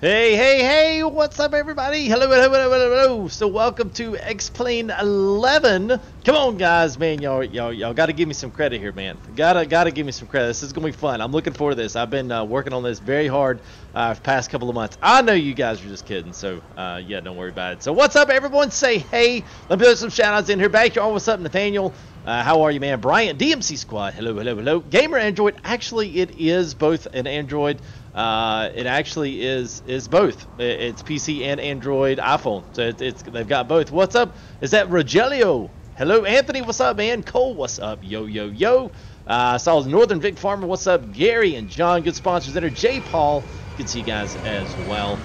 Hey, hey, hey, what's up, everybody? Hello, hello, hello, hello, hello. So welcome to X-Plane 11. Come on, guys, man. Y'all got to give me some credit here, man. Gotta give me some credit. This is going to be fun. I'm looking forward to this. I've been working on this very hard for past couple of months. I know you guys are just kidding, so yeah, don't worry about it. So what's up, everyone? Say hey. Let me put some shout-outs in here. Back here. What's up, Nathaniel? How are you, man? Brian, DMC Squad. Hello, hello, hello. Gamer Android. Actually, it is both an Android. It actually is both. It's PC and Android iPhone. So they've got both. What's up? Is that Rogelio? Hello, Anthony. What's up, man? Cole, what's up? Yo, yo, yo. Saw Northern Vic Farmer. What's up? Gary and John, good sponsors there. J. Paul, good to see you guys as well.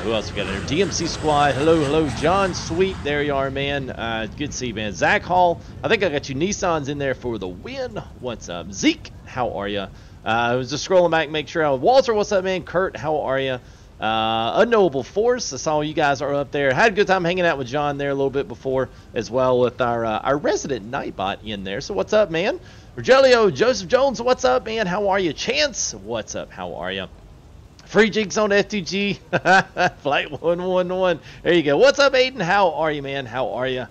Who else we got there? DMC Squad. Hello, hello. John Sweet. There you are, man. Good to see you, man. Zach Hall. I think I got you Nissans in there for the win. What's up? Zeke, how are you? I was just scrolling back, make sure. Walter, what's up, man? Kurt, how are you? Unknowable Force, I saw you guys are up there. Had a good time hanging out with John there a little bit before as well with our resident Nightbot in there. So what's up, man? Rogelio, Joseph Jones, what's up, man? How are you? Chance, what's up? How are you? Free Jigs on FTG, Flight 111. There you go. What's up, Aiden? How are you, man? How are you?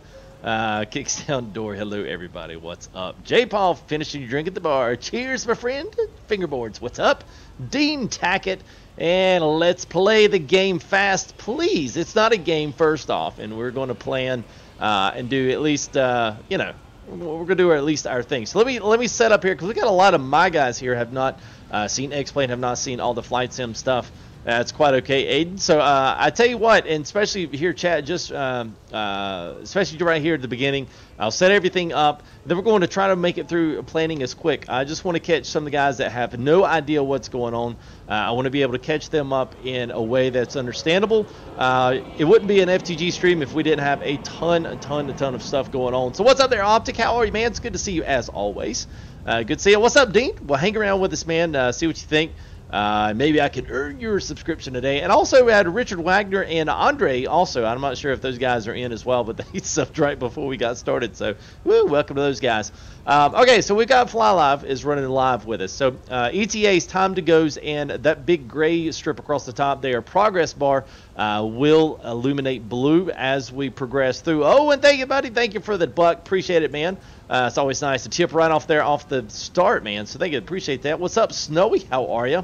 Kicks down the door. Hello, everybody. What's up? J. Paul, finishing your drink at the bar. Cheers, my friend. Fingerboards. What's up? Dean Tackett. And let's play the game fast, please. It's not a game, first off, and we're going to plan and do at least, you know, we're going to do at least our thing. So let me set up here because we got a lot of my guys here have not seen X-Plane, have not seen all the flight sim stuff. That's quite okay, Aiden. So I tell you what, and especially here, chat, just especially right here at the beginning, I'll set everything up. Then we're going to try to make it through planning as quick. I just want to catch some of the guys that have no idea what's going on. I want to be able to catch them up in a way that's understandable. It wouldn't be an FTG stream if we didn't have a ton of stuff going on. So what's up there, Optic? How are you, man? It's good to see you as always. Good to see you. What's up, Dean? Well, hang around with us, man. See what you think. Maybe I can earn your subscription today. And also we had Richard Wagner and Andre also. I'm not sure if those guys are in as well, but they subbed right before we got started. So, woo, welcome to those guys. Okay, so we've got Fly Live is running live with us. So, ETA's Time to Goes and that big gray strip across the top there, progress bar, will illuminate blue as we progress through. Oh, and thank you, buddy. Thank you for the buck. Appreciate it, man. It's always nice to tip right off there off the start, man. So thank you. Appreciate that. What's up, Snowy? How are you?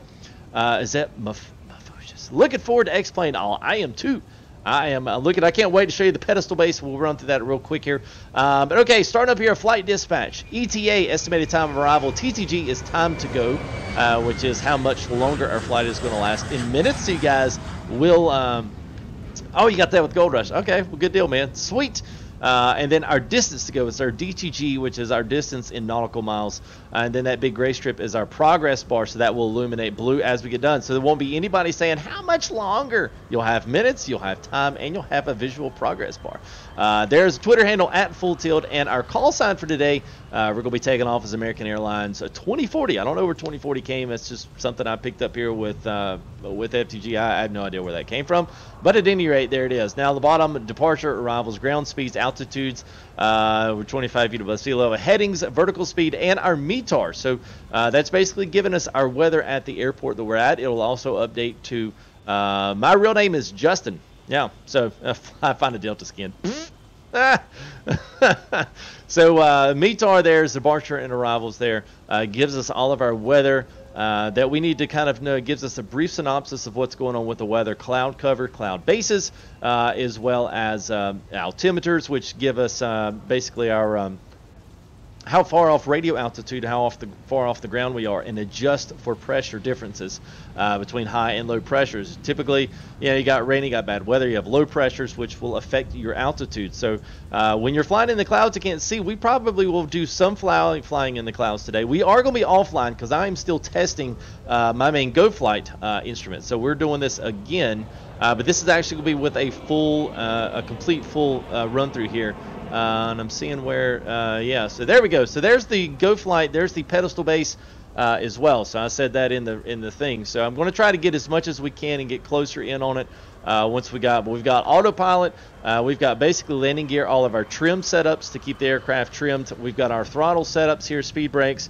Is that Mafocious? Looking forward to X-Plane. Oh, I am too. I am looking. I can't wait to show you the pedestal base. We'll run through that real quick here. But okay, starting up here, flight dispatch. ETA, estimated time of arrival. TTG is time to go, which is how much longer our flight is going to last in minutes. So you guys will. Oh, you got that with Gold Rush. Okay, well, good deal, man. Sweet. And then our distance to go is our DTG, which is our distance in nautical miles. And then that big gray strip is our progress bar, so that will illuminate blue as we get done. So there won't be anybody saying how much longer. You'll have minutes, you'll have time, and you'll have a visual progress bar. There's a Twitter handle at Full Tilt, and our call sign for today, we're going to be taking off as American Airlines 2040. I don't know where 2040 came. It's just something I picked up here with FTG. I have no idea where that came from. But at any rate, there it is. Now, the bottom, departure, arrivals, ground speeds, altitudes, we're 25 feet above sea level, headings, vertical speed, and our METAR. So that's basically giving us our weather at the airport that we're at. It'll also update to, my real name is Justin. Yeah, so I find a Delta skin. So METAR there is departure and arrivals there. Gives us all of our weather that we need to kind of know. It gives us a brief synopsis of what's going on with the weather, cloud cover, cloud bases, as well as altimeters, which give us basically our how far off radio altitude, how far off the ground we are, and adjust for pressure differences between high and low pressures. Typically, you got rain, you got bad weather, you have low pressures, which will affect your altitude. So when you're flying in the clouds, you can't see. We probably will do some flying in the clouds today. We are going to be offline because I'm still testing my main GoFlight instrument. So we're doing this again, but this is actually going to be with a full, complete full run through here. And I'm seeing where, yeah, so there we go. So there's the GoFlight, there's the pedestal base as well. So I said that in the thing. So I'm going to try to get as much as we can and get closer in on it once we've got autopilot. We've got basically landing gear, all of our trim setups to keep the aircraft trimmed. We've got our throttle setups here, speed brakes,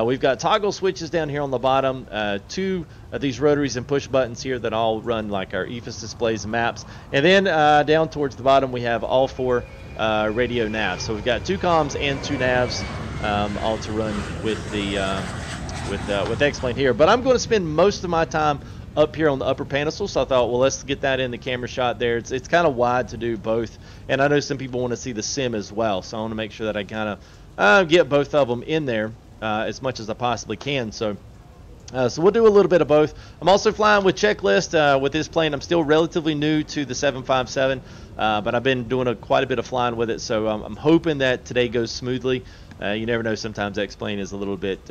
We've got toggle switches down here on the bottom, 2 of these rotaries and push buttons here that all run like our EFIS displays and maps. And then down towards the bottom we have all 4 radio navs. So we've got 2 comms and 2 navs, all to run with the with X-Plane here. But I'm going to spend most of my time up here on the upper pedestal, so I thought, well, let's get that in the camera shot there. It's kind of wide to do both, and I know some people want to see the sim as well, so I want to make sure that I kind of get both of them in there as much as I possibly can. So we'll do a little bit of both. I'm also flying with Checklist with this plane. I'm still relatively new to the 757, but I've been doing quite a bit of flying with it, so I'm hoping that today goes smoothly. You never know, sometimes X-Plane is a little bit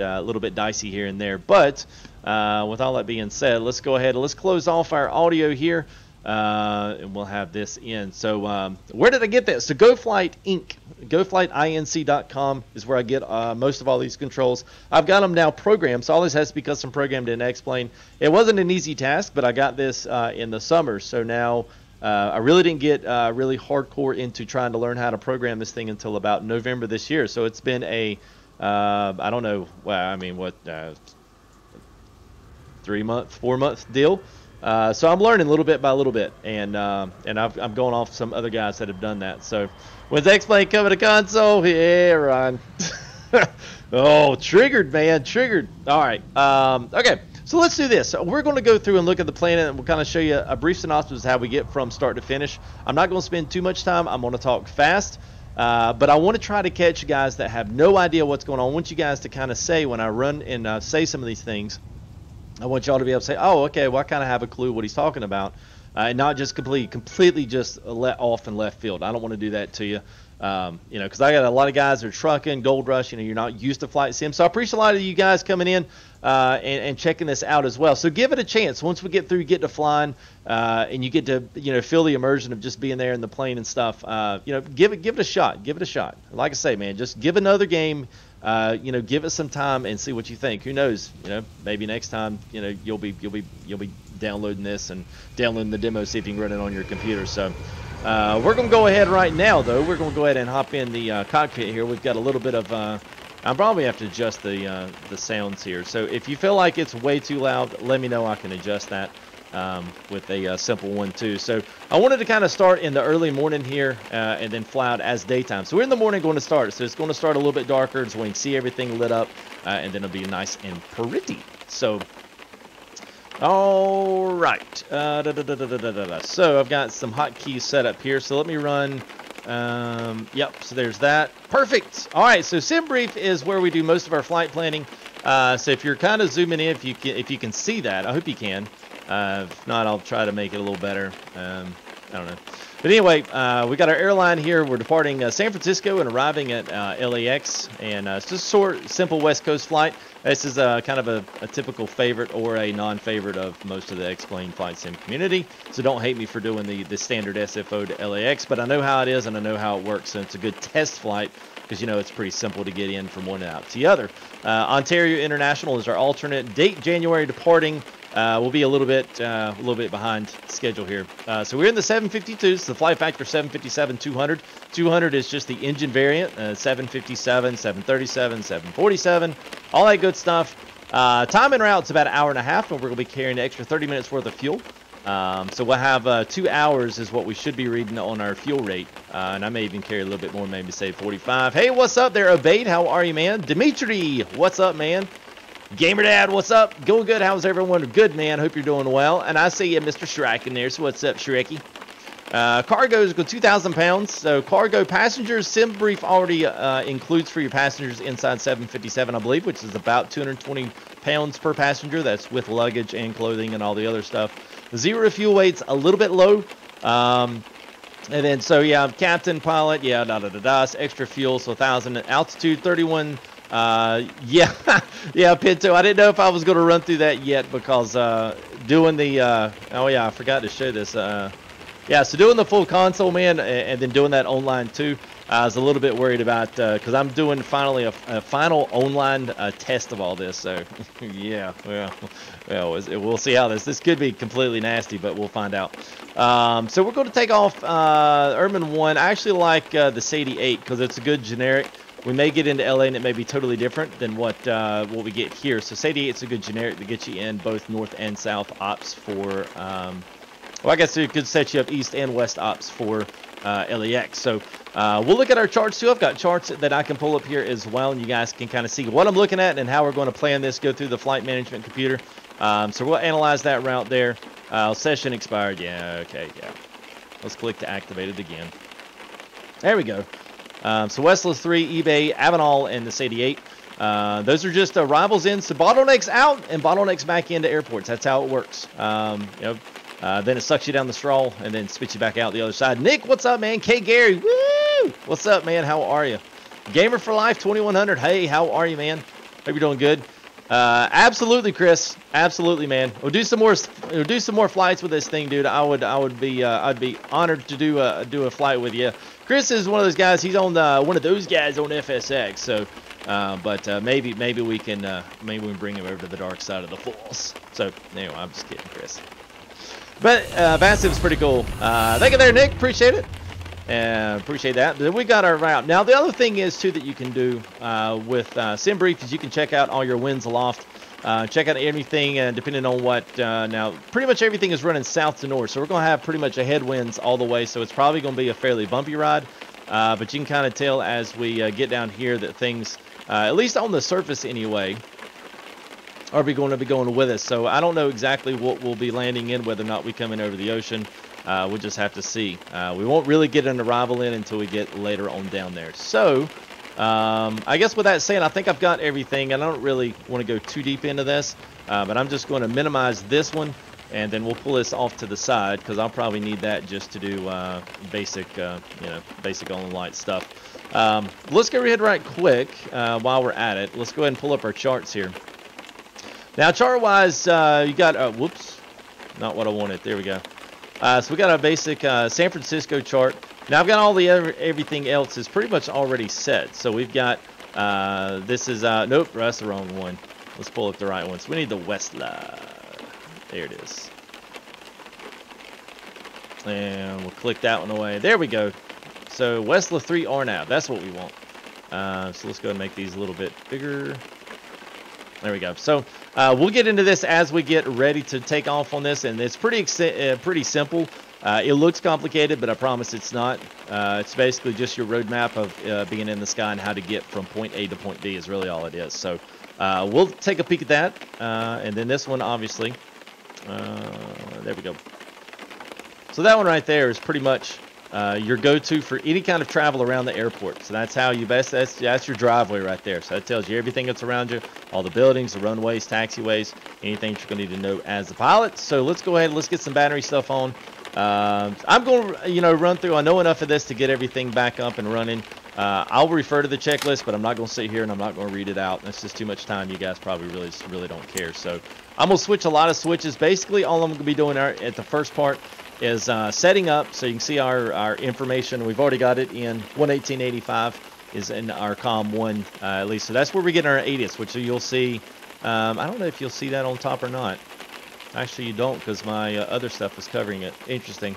dicey here and there. But with all that being said, let's go ahead and let's close off our audio here, and we'll have this in. So where did I get this? So GoFlight Inc. GoFlightInc.com is where I get most of all these controls. I've got them now programmed, so all this has to be custom programmed in X-Plane. It wasn't an easy task, but I got this in the summer, so now I really didn't get really hardcore into trying to learn how to program this thing until about November this year. So it's been a, I don't know, well, I mean, what, 4-month deal. So I'm learning little bit by little bit, and I'm going off some other guys that have done that. So when's X-Plane coming to console? Yeah, Ron. Oh, triggered, man, triggered. All right, okay. So let's do this. We're going to go through and look at the planet, and we'll kind of show you a brief synopsis of how we get from start to finish. I'm not going to spend too much time. I'm going to talk fast, but I want to try to catch you guys that have no idea what's going on. I want you guys to kind of say, when I run and say some of these things, I want y'all to be able to say, oh, okay, well, I kind of have a clue what he's talking about, and not just completely just let off in left field. I don't want to do that to you. You know, because I got a lot of guys that are trucking, Gold Rush, you know, you're not used to flight sim. So I appreciate a lot of you guys coming in and checking this out as well. So give it a chance. Once we get through, get to flying, and you get to, you know, feel the immersion of just being there in the plane and stuff, you know, give it a shot. Give it a shot. Like I say, man, just give another game, you know, give it some time and see what you think. Who knows, you know, maybe next time, you know, you'll be downloading this and downloading the demo, see if you can run it on your computer. So we're going to go ahead right now, though. We're going to go ahead and hop in the cockpit here. We've got a little bit of, I'll probably have to adjust the sounds here. So if you feel like it's way too loud, let me know. I can adjust that with a simple one, too. So I wanted to kind of start in the early morning here and then fly out as daytime. So we're in the morning going to start. So it's going to start a little bit darker so we can see everything lit up, and then it'll be nice and pretty. So all right, so I've got some hotkeys set up here, so let me run, yep, so there's that, perfect. All right, so SimBrief is where we do most of our flight planning, so if you're kind of zooming in, if you can see that, I hope you can, if not, I'll try to make it a little better, I don't know. But anyway, we got our airline here. We're departing San Francisco and arriving at LAX, and it's just a simple West Coast flight. This is kind of a typical favorite or a non-favorite of most of the X-Plane flight sim community, so don't hate me for doing the standard SFO to LAX, but I know how it is and I know how it works, and it's a good test flight because, you know, it's pretty simple to get in from one out to the other. Ontario International is our alternate date. January departing. We'll be a little bit behind schedule here. So we're in the 752s. The flight factor 757-200. 200 is just the engine variant. 757, 737, 747, all that good stuff. Time en route's about an hour and a half, and we're going to be carrying an extra 30 minutes worth of fuel. So we'll have 2 hours is what we should be reading on our fuel rate. And I may even carry a little bit more, maybe say 45. Hey, what's up there, Obaid? How are you, man? Dimitri, what's up, man? Gamer Dad, what's up? Going good. How's everyone? Good, man. Hope you're doing well. And I see you, Mr. Shrek in there. So what's up, Shrekky? Cargo is 2,000 pounds. So cargo passengers, SimBrief already includes for your passengers inside 757, I believe, which is about 220 pounds per passenger. That's with luggage and clothing and all the other stuff. Zero fuel weight's a little bit low. And then, so yeah, captain, pilot, yeah, extra fuel, so 1,000. Altitude 31. Yeah, Pinto. I didn't know if I was going to run through that yet because doing the oh yeah, I forgot to show this. Yeah, so doing the full console, man, and then doing that online too. I was a little bit worried about because I'm doing finally a final online test of all this. So yeah, well, we'll see how this could be completely nasty, but we'll find out. So we're going to take off Ermin 1. I actually like the Sadie 8 because it's a good generic. We may get into LA and it may be totally different than what we get here. So SAE-88 is a good generic to get you in both north and south ops for, well, I guess it could set you up east and west ops for LAX. So we'll look at our charts too. I've got charts that I can pull up here as well, and you guys can kind of see what I'm looking at and how we're going to plan this, go through the flight management computer. So we'll analyze that route there. Session expired. Yeah, okay, yeah. Let's click to activate it again. There we go. So Westla's 3, eBay, Avenal, and the SAE-88. Those are just rivals in. So bottlenecks out and bottlenecks back into airports. That's how it works. Then it sucks you down the straw and then spits you back out the other side. Nick, what's up, man? K. Gary, woo! What's up, man? How are you? Gamer for Life 2100. Hey, how are you, man? Hope you're doing good. Absolutely, Chris. Absolutely, man. We'll do some more flights with this thing, dude. I'd be honored to do a flight with you. Chris is one of those guys. He's on one of those guys on FSX. So, maybe we can bring him over to the dark side of the Force. So anyway, I'm just kidding, Chris. But Vassiv's pretty cool. Thank you there, Nick. Appreciate it. Appreciate that. But we got our route. Now, the other thing is, too, that you can do with SimBrief is you can check out all your winds aloft. Check out everything, depending on what. Now, pretty much everything is running south to north. So we're going to have pretty much a headwinds all the way. So it's probably going to be a fairly bumpy ride. But you can kind of tell as we get down here that things, at least on the surface anyway, are going to be going with us. So I don't know exactly what we'll be landing in, whether or not we come in over the ocean. We'll just have to see. We won't really get an arrival in until we get later on down there. So I guess with that saying, I think I've got everything. And I don't really want to go too deep into this, but I'm just going to minimize this one, and then we'll pull this off to the side because I'll probably need that just to do basic on the light stuff. Let's go ahead right quick while we're at it. Let's go ahead and pull up our charts here. Now, chart-wise, you got, whoops, not what I wanted. There we go. So we got a basic San Francisco chart. Now, I've got all the everything else is pretty much already set. So we've got, this is, nope, that's the wrong one. Let's pull up the right one. So we need the Westla. There it is. And we'll click that one away. There we go. So Westla 3 RNAV, that's what we want. So let's go and make these a little bit bigger. There we go. So we'll get into this as we get ready to take off on this, and it's pretty simple. It looks complicated, but I promise it's not. It's basically just your roadmap of being in the sky and how to get from point A to point B is really all it is. So we'll take a peek at that, and then this one, obviously. There we go. So that one right there is pretty much your go-to for any kind of travel around the airport. So that's how you best, that's your driveway right there. So that tells you everything that's around you, all the buildings, the runways, taxiways, anything you're going to need to know as a pilot. So let's go ahead and let's get some battery stuff on. I'm going to, run through. I know enough of this to get everything back up and running. I'll refer to the checklist, but I'm not going to sit here and I'm not going to read it out. That's just too much time. You guys probably really don't care. So I'm going to switch a lot of switches. Basically, all I'm going to be doing at the first part is setting up, so you can see our information. We've already got it in 11885 is in our COM 1 at least. So that's where we get our ATIS, which you'll see. I don't know if you'll see that on top or not. Actually, you don't, because my other stuff is covering it. Interesting.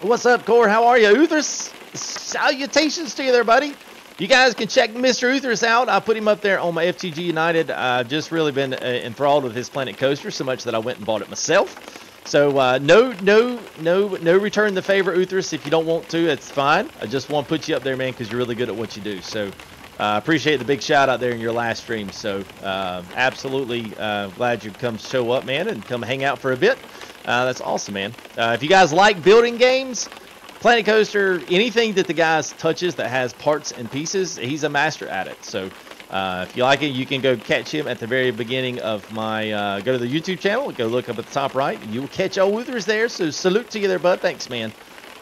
What's up, Core? How are you? Uthris, salutations to you there, buddy. You guys can check Mr. Uthris out. I put him up there on my FTG United. I've just really been enthralled with his Planet Coaster so much that I went and bought it myself. So no return the favor, Uthris. If you don't want to, it's fine. I just want to put you up there, man, because you're really good at what you do. So appreciate the big shout out there in your last stream. So absolutely glad you've come show up, man, and come hang out for a bit. That's awesome, man. If you guys like building games, Planet Coaster, anything that the guy touches that has parts and pieces, he's a master at it. So if you like it, you can go catch him at the very beginning of my, go to the YouTube channel, go look up at the top right, and you will catch old Uthers there. So salute to you there, bud. Thanks, man,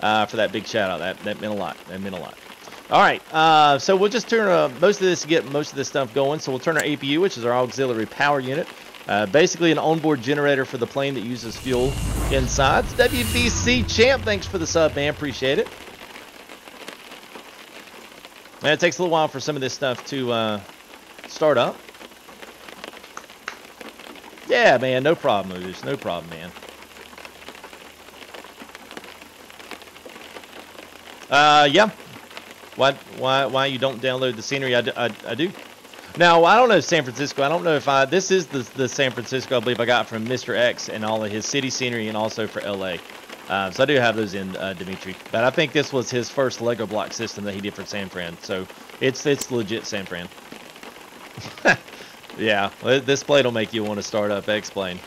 for that big shout out. That meant a lot. That meant a lot. All right, so we'll just turn most of this to get most of this stuff going. So we'll turn our APU, which is our auxiliary power unit. Basically an onboard generator for the plane that uses fuel inside. It's WBC Champ, thanks for the sub, man. Appreciate it. And it takes a little while for some of this stuff to start up. Yeah, man, no problem, Moose. No problem, man. Yeah. Why you don't download the scenery? I do. Now, I don't know San Francisco. I don't know if this is the San Francisco I believe I got from Mr. X and all of his city scenery, and also for LA. So I do have those in, Dimitri. But I think this was his first Lego block system that he did for San Fran. So it's legit San Fran. Yeah, this plate will make you want to start up X-Plane.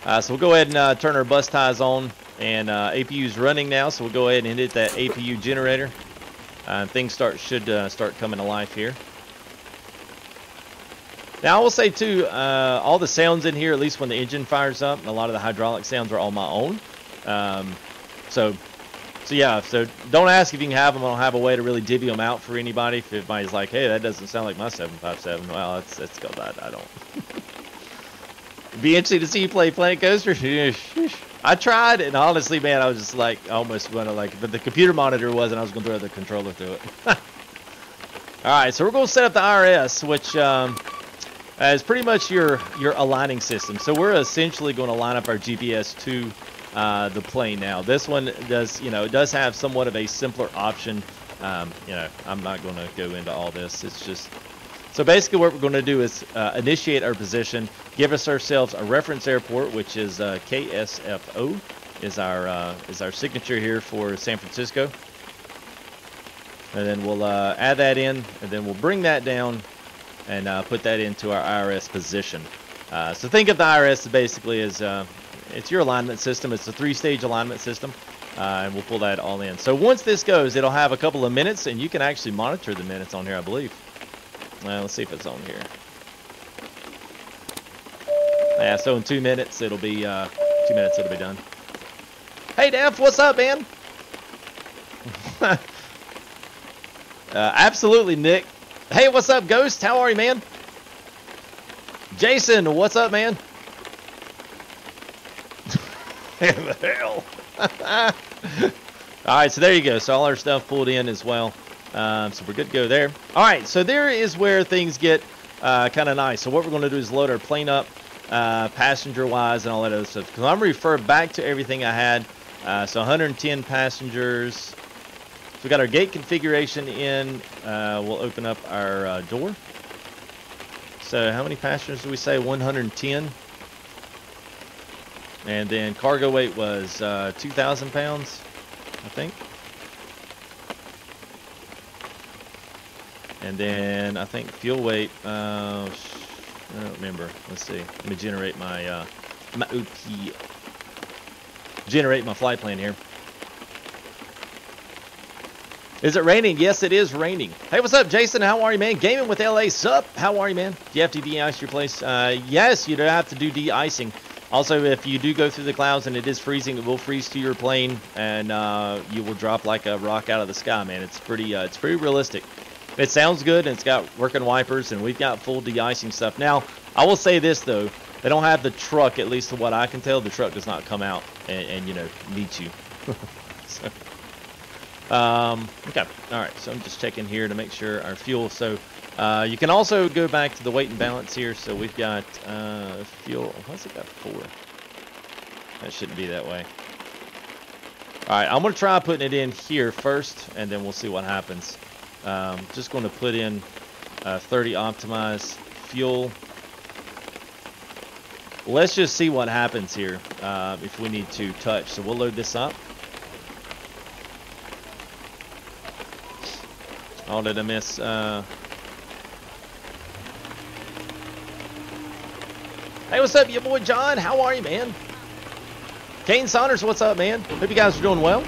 So we'll go ahead and turn our bus ties on, and APU's running now. So we'll go ahead and hit that APU generator. Things should start coming to life here. Now, I will say, too, all the sounds in here, at least when the engine fires up, a lot of the hydraulic sounds are all my own. So yeah, so don't ask if you can have them. I don't have a way to really divvy them out for anybody. If anybody's like, hey, that doesn't sound like my 757, well, it's because I don't. Be interesting to see you play Planet Coaster. I tried, and honestly, man, I was just like, almost going to but the computer monitor was, and I was going to throw the controller through it. All right, so we're going to set up the IRS, which is pretty much your aligning system. So we're essentially going to line up our GPS to the plane now. This one does, it does have somewhat of a simpler option. I'm not going to go into all this. It's just, so basically what we're going to do is initiate our position, give ourselves a reference airport, which is KSFO, is our signature here for San Francisco. And then we'll add that in, and then we'll bring that down and put that into our IRS position. So think of the IRS basically as it's your alignment system. It's a 3-stage alignment system, and we'll pull that all in. So once this goes, it'll have a couple of minutes, and you can actually monitor the minutes on here, I believe. Let's see if it's on here. Yeah, so in 2 minutes, it'll be 2 minutes. It'll be done. Hey, Def, what's up, man? Absolutely, Nick. Hey, what's up, Ghost? How are you, man? Jason, what's up, man? In the hell. All right, so there you go. So all our stuff pulled in as well. So we're good to go there. All right, so there is where things get kind of nice. So what we're going to do is load our plane up, passenger-wise, and all that other stuff. Because I'm going to refer back to everything I had. So 110 passengers. So we got our gate configuration in. We'll open up our door. So how many passengers do we say? 110. And then cargo weight was 2,000 pounds, I think. And then I think fuel weight, I don't remember. Let's see. Let me generate my generate my flight plan here. Is it raining? Yes, it is raining. Hey, what's up, Jason? How are you, man? Gaming with LA. Sup? How are you, man? Do you have to de-ice your place? Yes, you do have to do de-icing. Also, if you do go through the clouds and it is freezing, it will freeze to your plane, and you will drop like a rock out of the sky, man. It's pretty realistic. It sounds good, and it's got working wipers, and we've got full de-icing stuff. Now, I will say this, though. They don't have the truck, at least to what I can tell. The truck does not come out and meet you. So, okay. All right. So I'm just checking here to make sure our fuel. So you can also go back to the weight and balance here. So we've got fuel. What's it got for? That shouldn't be that way. All right. I'm going to try putting it in here first, and then we'll see what happens. Just going to put in 30 optimized fuel. Let's just see what happens here if we need to touch. So we'll load this up. Oh, did I miss? Hey, what's up, your boy John? How are you, man? Kane Saunders, what's up, man? Hope you guys are doing well.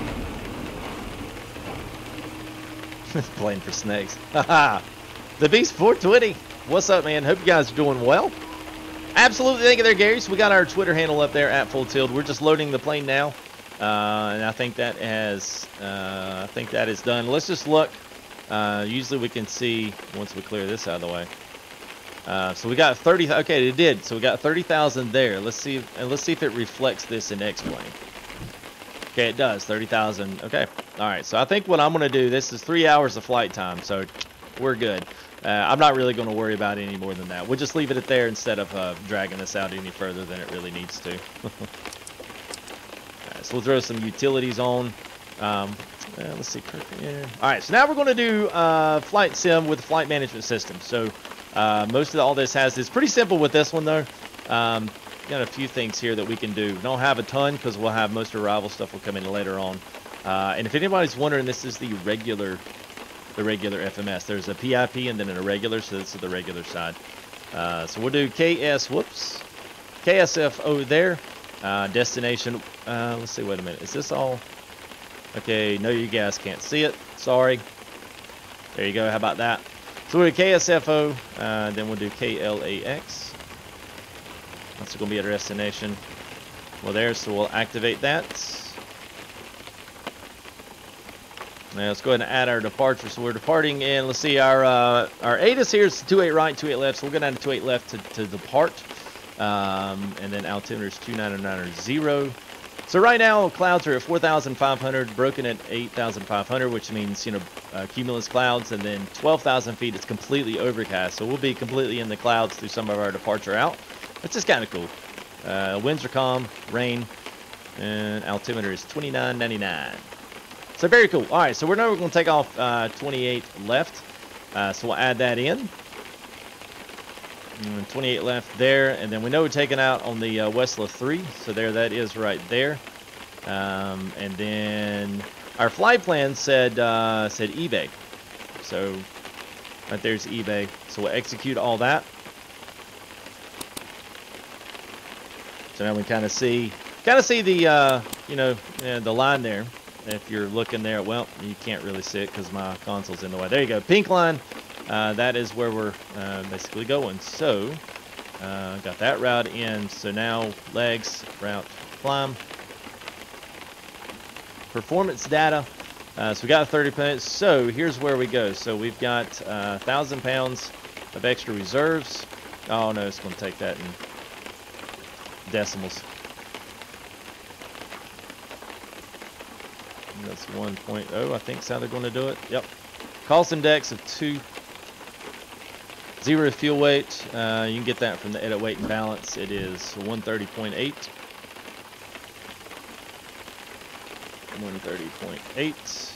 Playing for snakes. The Beast 420. What's up, man? Hope you guys are doing well. Absolutely. Thank you there, Gary. So we got our Twitter handle up there at Full Tilt. We're just loading the plane now, and I think that has. I think that is done. Let's just look. Usually we can see once we clear this out of the way. So we got 30. Okay, it did. So we got 30,000 there. Let's see if it reflects this in X-Plane. Okay, it does. 30,000. Okay. All right. So I think what I'm going to do. This is 3 hours of flight time, so we're good. I'm not really going to worry about it any more than that. We'll just leave it at there instead of dragging this out any further than it really needs to. All right, so we'll throw some utilities on. Let's see. Yeah. All right, so now we're going to do flight sim with the flight management system. So most of all this has is pretty simple with this one though. Got a few things here that we can do. We don't have a ton because we'll have most of Arrival stuff will come in later on. And if anybody's wondering, this is the regular FMS. There's a PIP and then a regular, so this is the regular side. So we'll do KSFO there. Destination. Let's see. Wait a minute. Is this all? Okay. No, you guys can't see it. Sorry. There you go. How about that? So we'll do KSFO. Then we'll do KLAX. That's going to be our destination. Well, there. So we'll activate that. Now let's go ahead and add our departure. So we're departing, and let's see, our ATIS here is 28 right, 28 left. So we're going to add a 28 left to depart. And then altimeter is 2990. So right now clouds are at 4,500, broken at 8,500, which means, you know, cumulus clouds, and then 12,000 feet it's completely overcast. So we'll be completely in the clouds through some of our departure out. It's just kind of cool. Winds are calm, rain, and altimeter is 2999. So very cool. All right, so we're now going to take off 28 left. So we'll add that in. And 28 left there, and then we know we're taking out on the Westla 3. So there, that is right there. And then our flight plan said eBay. So right there's eBay. So we'll execute all that. So now we kind of see the you know, the line there. If you're looking there, well, you can't really see it because my console's in the way. There you go, pink line. That is where we're basically going. So, got that route in. So now legs, route, climb. Performance data. So we got 30 minutes. So here's where we go. So we've got 1,000 pounds of extra reserves. Oh no, it's going to take that in decimals. That's 1.0, I think is how they're going to do it. Yep. Cost index of 2. 0 fuel weight. You can get that from the edit weight and balance. It is 130.8. 130.8.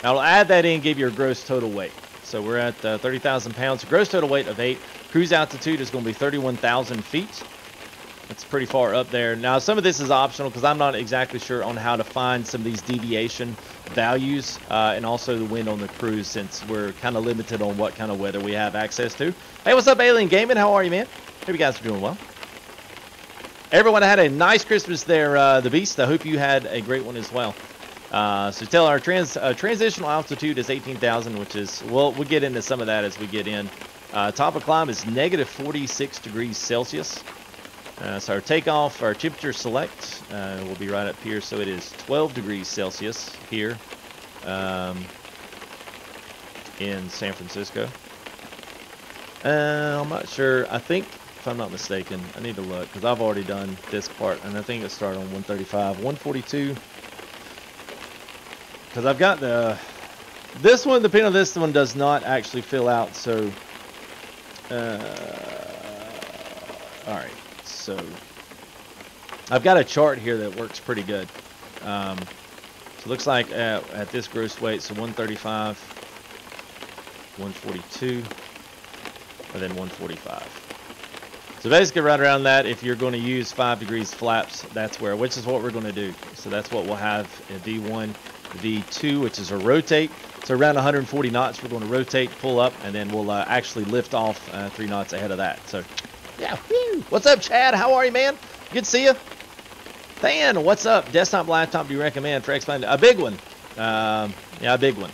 Now I'll add that in and give you a gross total weight. So we're at 30,000 pounds. Gross total weight of 8. Cruise altitude is going to be 31,000 feet. It's pretty far up there. Now, some of this is optional because I'm not exactly sure on how to find some of these deviation values and also the wind on the cruise, since we're kind of limited on what kind of weather we have access to. Hey, what's up, Alien Gaming? How are you, man? Hope you guys are doing well. Everyone had a nice Christmas there, The Beast. I hope you had a great one as well. So tell our transitional altitude is 18,000, which is, well, we'll get into some of that as we get in. Top of climb is negative 46 degrees Celsius. So our takeoff, our temperature select will be right up here. So it is 12 degrees Celsius here in San Francisco. I'm not sure. I think, if I'm not mistaken, I need to look because I've already done this part, and I think it started on 135, 142. Because I've got this one, the pin of this one does not actually fill out. So, all right. So I've got a chart here that works pretty good. So it looks like at this gross weight, so 135, 142, and then 145. So basically right around that, if you're going to use 5 degrees flaps, that's where, which is what we're going to do. So that's what we'll have at V1, V2, which is a rotate. So around 140 knots, we're going to rotate, pull up, and then we'll actually lift off 3 knots ahead of that. So yeah. Woo. What's up, Chad? How are you, man? Good to see you. Dan, what's up? Desktop laptop do you recommend for X-Plane? A big one. Yeah, a big one.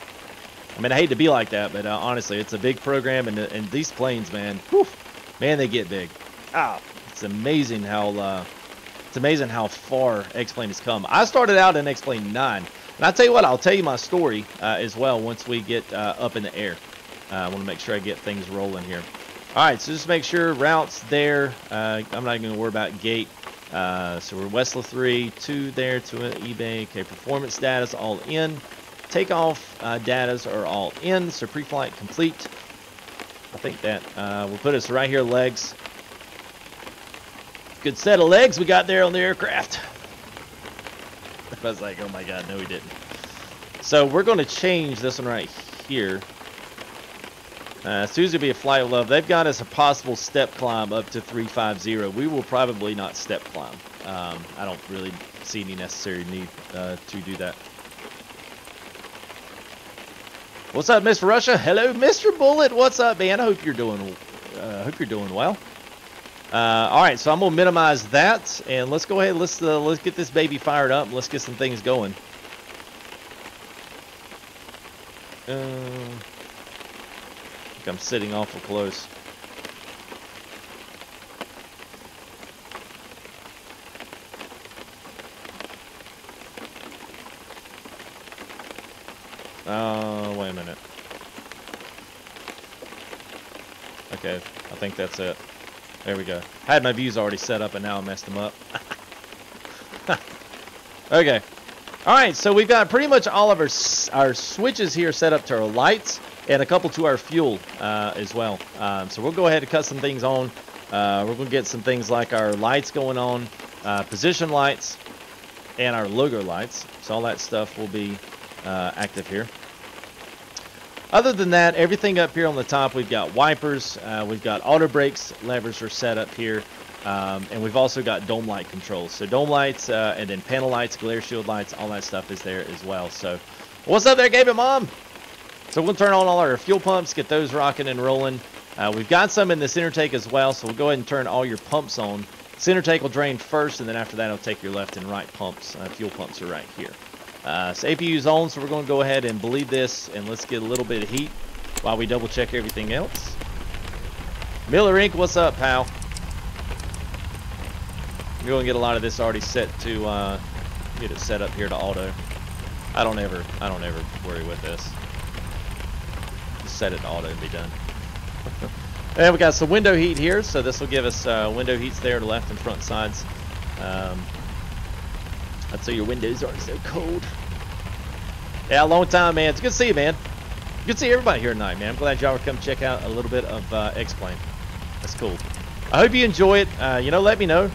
I mean, I hate to be like that, but honestly, it's a big program, and these planes, man, whew, man, they get big. Ah, it's amazing how far X-Plane has come. I started out in X-Plane 9, and I'll tell you what, I'll tell you my story as well once we get up in the air. I want to make sure I get things rolling here. All right, so just make sure routes there. I'm not going to worry about gate. So we're Westla 3, 2 there to eBay. Okay, performance data's all in. Takeoff datas are all in. So pre-flight complete. I think that will put us right here, legs. Good set of legs we got there on the aircraft. I was like, oh my god, no he didn't. So we're going to change this one right here. Susie be a flight of love. They've got us a possible step climb up to 350. We will probably not step climb. I don't really see any necessary need to do that. What's up, Mr. Russia? Hello, Mr. Bullet. What's up, man? I hope you're doing well. All right, so I'm gonna minimize that, and let's go ahead. Let's get this baby fired up. And let's get some things going. I think I'm sitting awful close. Wait a minute. Okay, I think that's it. There we go. I had my views already set up and now I messed them up. Okay. Alright, so we've got pretty much all of our switches here set up to our lights and a couple to our fuel as well. So we'll go ahead and cut some things on. We're going to get some things like our lights going on, position lights, and our logo lights. So all that stuff will be active here. Other than that, everything up here on the top, we've got wipers, we've got auto brakes, levers are set up here, and we've also got dome light controls. So dome lights, and then panel lights, glare shield lights, all that stuff is there as well. So what's up there, Gabe and Mom? So we'll turn on all our fuel pumps, get those rocking and rolling. We've got some in the center tank as well, so we'll go ahead and turn all your pumps on. Center tank will drain first, and then after that, it'll take your left and right pumps. Fuel pumps are right here. So APU's on, so we're going to go ahead and bleed this, and let's get a little bit of heat while we double check everything else. Miller Inc., what's up, pal? We're going to get a lot of this already set to get it set up here to auto. I don't ever worry with this. Just set it to auto and be done. And we got some window heat here, so this will give us window heats there to left and front sides. I'd say your windows aren't so cold. Yeah, long time, man. It's good to see you, man. Good to see everybody here tonight, man. I'm glad y'all were come check out a little bit of X-Plane. That's cool. I hope you enjoy it. You know, let me know.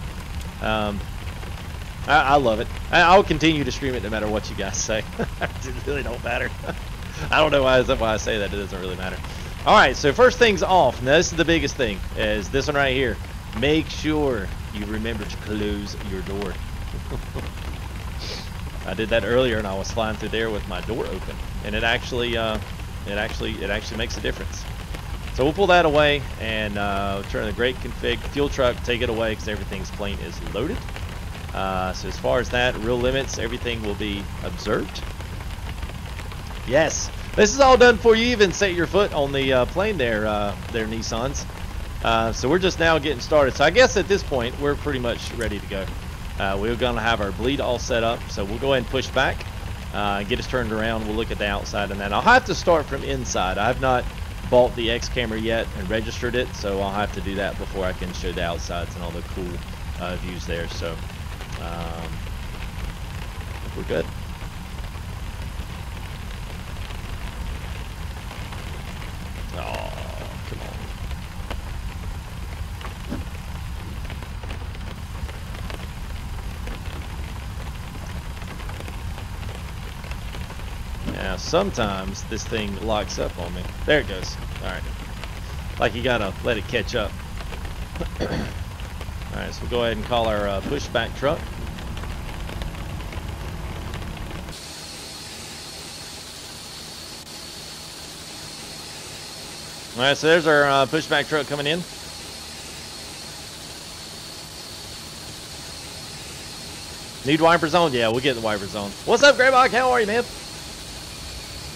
I love it. I'll continue to stream it no matter what you guys say. It really don't matter. I don't know why I say that. It doesn't really matter. All right, so first things off. Now, this is the biggest thing, is this one right here. Make sure you remember to close your door. I did that earlier, and I was flying through there with my door open, and it actually makes a difference. So we'll pull that away and turn the great config fuel truck, take it away because everything's plane is loaded. So as far as that, real limits, everything will be observed. Yes, this is all done for you. Even set your foot on the plane there, Nissans. So we're just now getting started. So I guess at this point we're pretty much ready to go. We're going to have our bleed all set up, so we'll go ahead and push back, get us turned around. We'll look at the outside, and then I'll have to start from inside. I've not bought the X camera yet and registered it, so I'll have to do that before I can show the outsides and all the cool views there. So I think we're good. Oh, come on. Now, sometimes this thing locks up on me. There it goes. Alright. Like you gotta let it catch up. Alright, so we'll go ahead and call our pushback truck. Alright, so there's our pushback truck coming in. Need wipers on? Yeah, we'll get the wipers on. What's up, Greybock? How are you, man?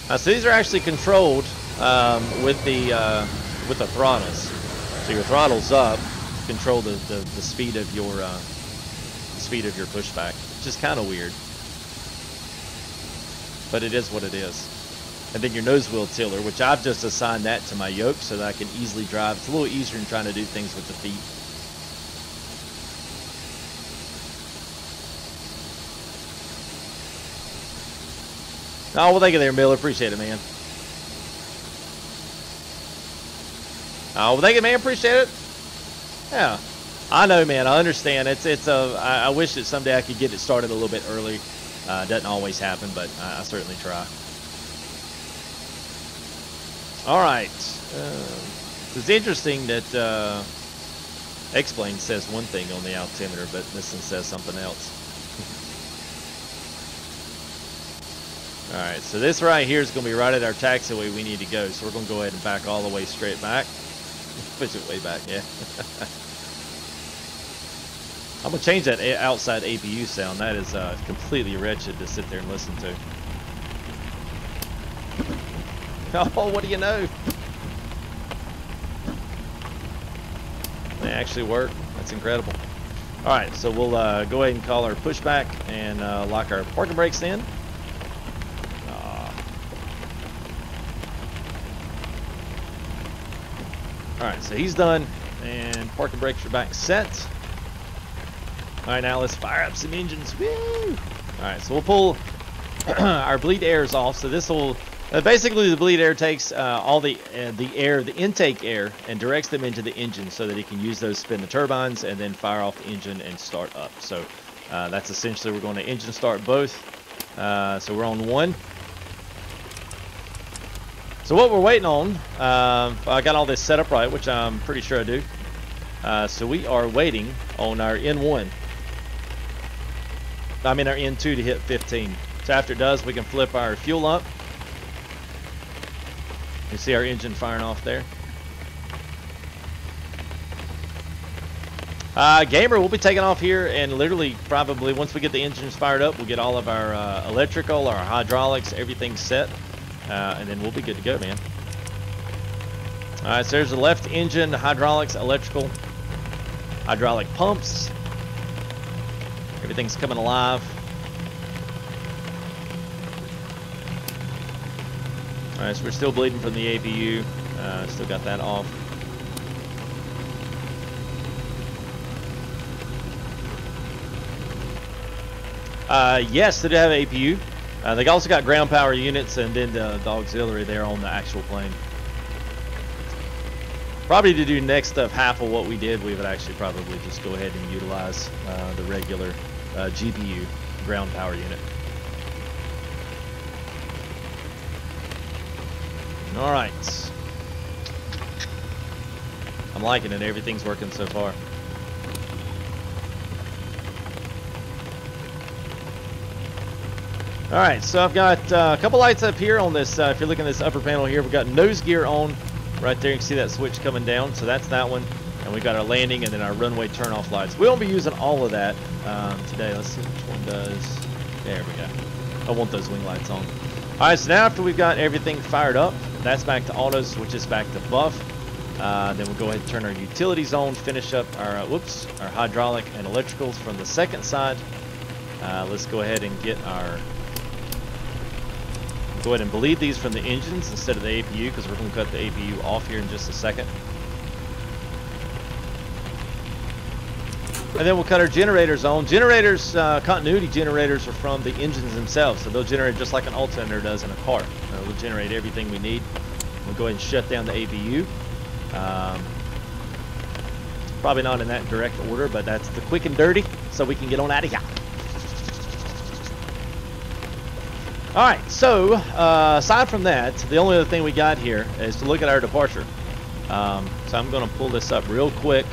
So these are actually controlled with the throttles. So your throttle's up, control the speed of your pushback, which is kind of weird, but it is what it is. And then your nose wheel tiller, which I've just assigned that to my yoke so that I can easily drive. It's a little easier than trying to do things with the feet. Oh, well, thank you there, Miller. Appreciate it, man. Oh, well, thank you, man. Appreciate it. Yeah. I know, man. I understand. I wish that someday I could get it started a little bit early. Doesn't always happen, but I certainly try. All right. It's interesting that X-Plane says one thing on the altimeter, but this one says something else. All right, so this right here is going to be right at our taxiway we need to go. So we're going to go ahead and back all the way straight back. Push it way back, yeah. I'm going to change that outside APU sound. That is completely wretched to sit there and listen to. Oh, what do you know? They actually work. That's incredible. All right, so we'll go ahead and call our pushback and lock our parking brakes in. All right, so he's done, and parking brakes are back set. All right, now let's fire up some engines. Woo! All right, so we'll pull our bleed airs off. So this will basically, the bleed air takes all the air, the intake air, and directs them into the engine so that it can use those to spin the turbines and then fire off the engine and start up. So that's essentially, we're going to engine start both. So we're on one. So what we're waiting on, I got all this set up right, which I'm pretty sure I do. So we are waiting on our N1. I mean our N2 to hit 15. So after it does, we can flip our fuel up. You see our engine firing off there. Gamer, we'll be taking off here, and literally probably once we get the engines fired up, we'll get all of our electrical, our hydraulics, everything set. And then we'll be good to go, man. All right, so there's the left engine, hydraulics, electrical, hydraulic pumps. Everything's coming alive. All right, so we're still bleeding from the APU. Still got that off. Yes, they do have APU. They also got ground power units and then the auxiliary there on the actual plane. Probably to do next of half of what we did, we would actually probably just go ahead and utilize the regular GPU ground power unit. All right. I'm liking it. Everything's working so far. All right, so I've got a couple lights up here on this. If you're looking at this upper panel here, we've got nose gear on right there. You can see that switch coming down, so that's that one. And we've got our landing and then our runway turn-off lights. We won't be using all of that today. Let's see which one does. There we go. I want those wing lights on. All right, so now after we've got everything fired up, that's back to auto, switch is back to buff. Then we'll go ahead and turn our utilities on, finish up our our hydraulic and electricals from the second side. Let's go ahead and get our. Go ahead and bleed these from the engines instead of the APU, because we're going to cut the APU off here in just a second. And then we'll cut our generators on. Generators, continuity generators are from the engines themselves, so they'll generate just like an alternator does in a car. They'll generate everything we need. We'll go ahead and shut down the APU. Probably not in that direct order, but that's the quick and dirty, so we can get on out of here. All right, so aside from that, the only other thing we got here is to look at our departure. So I'm going to pull this up real quick.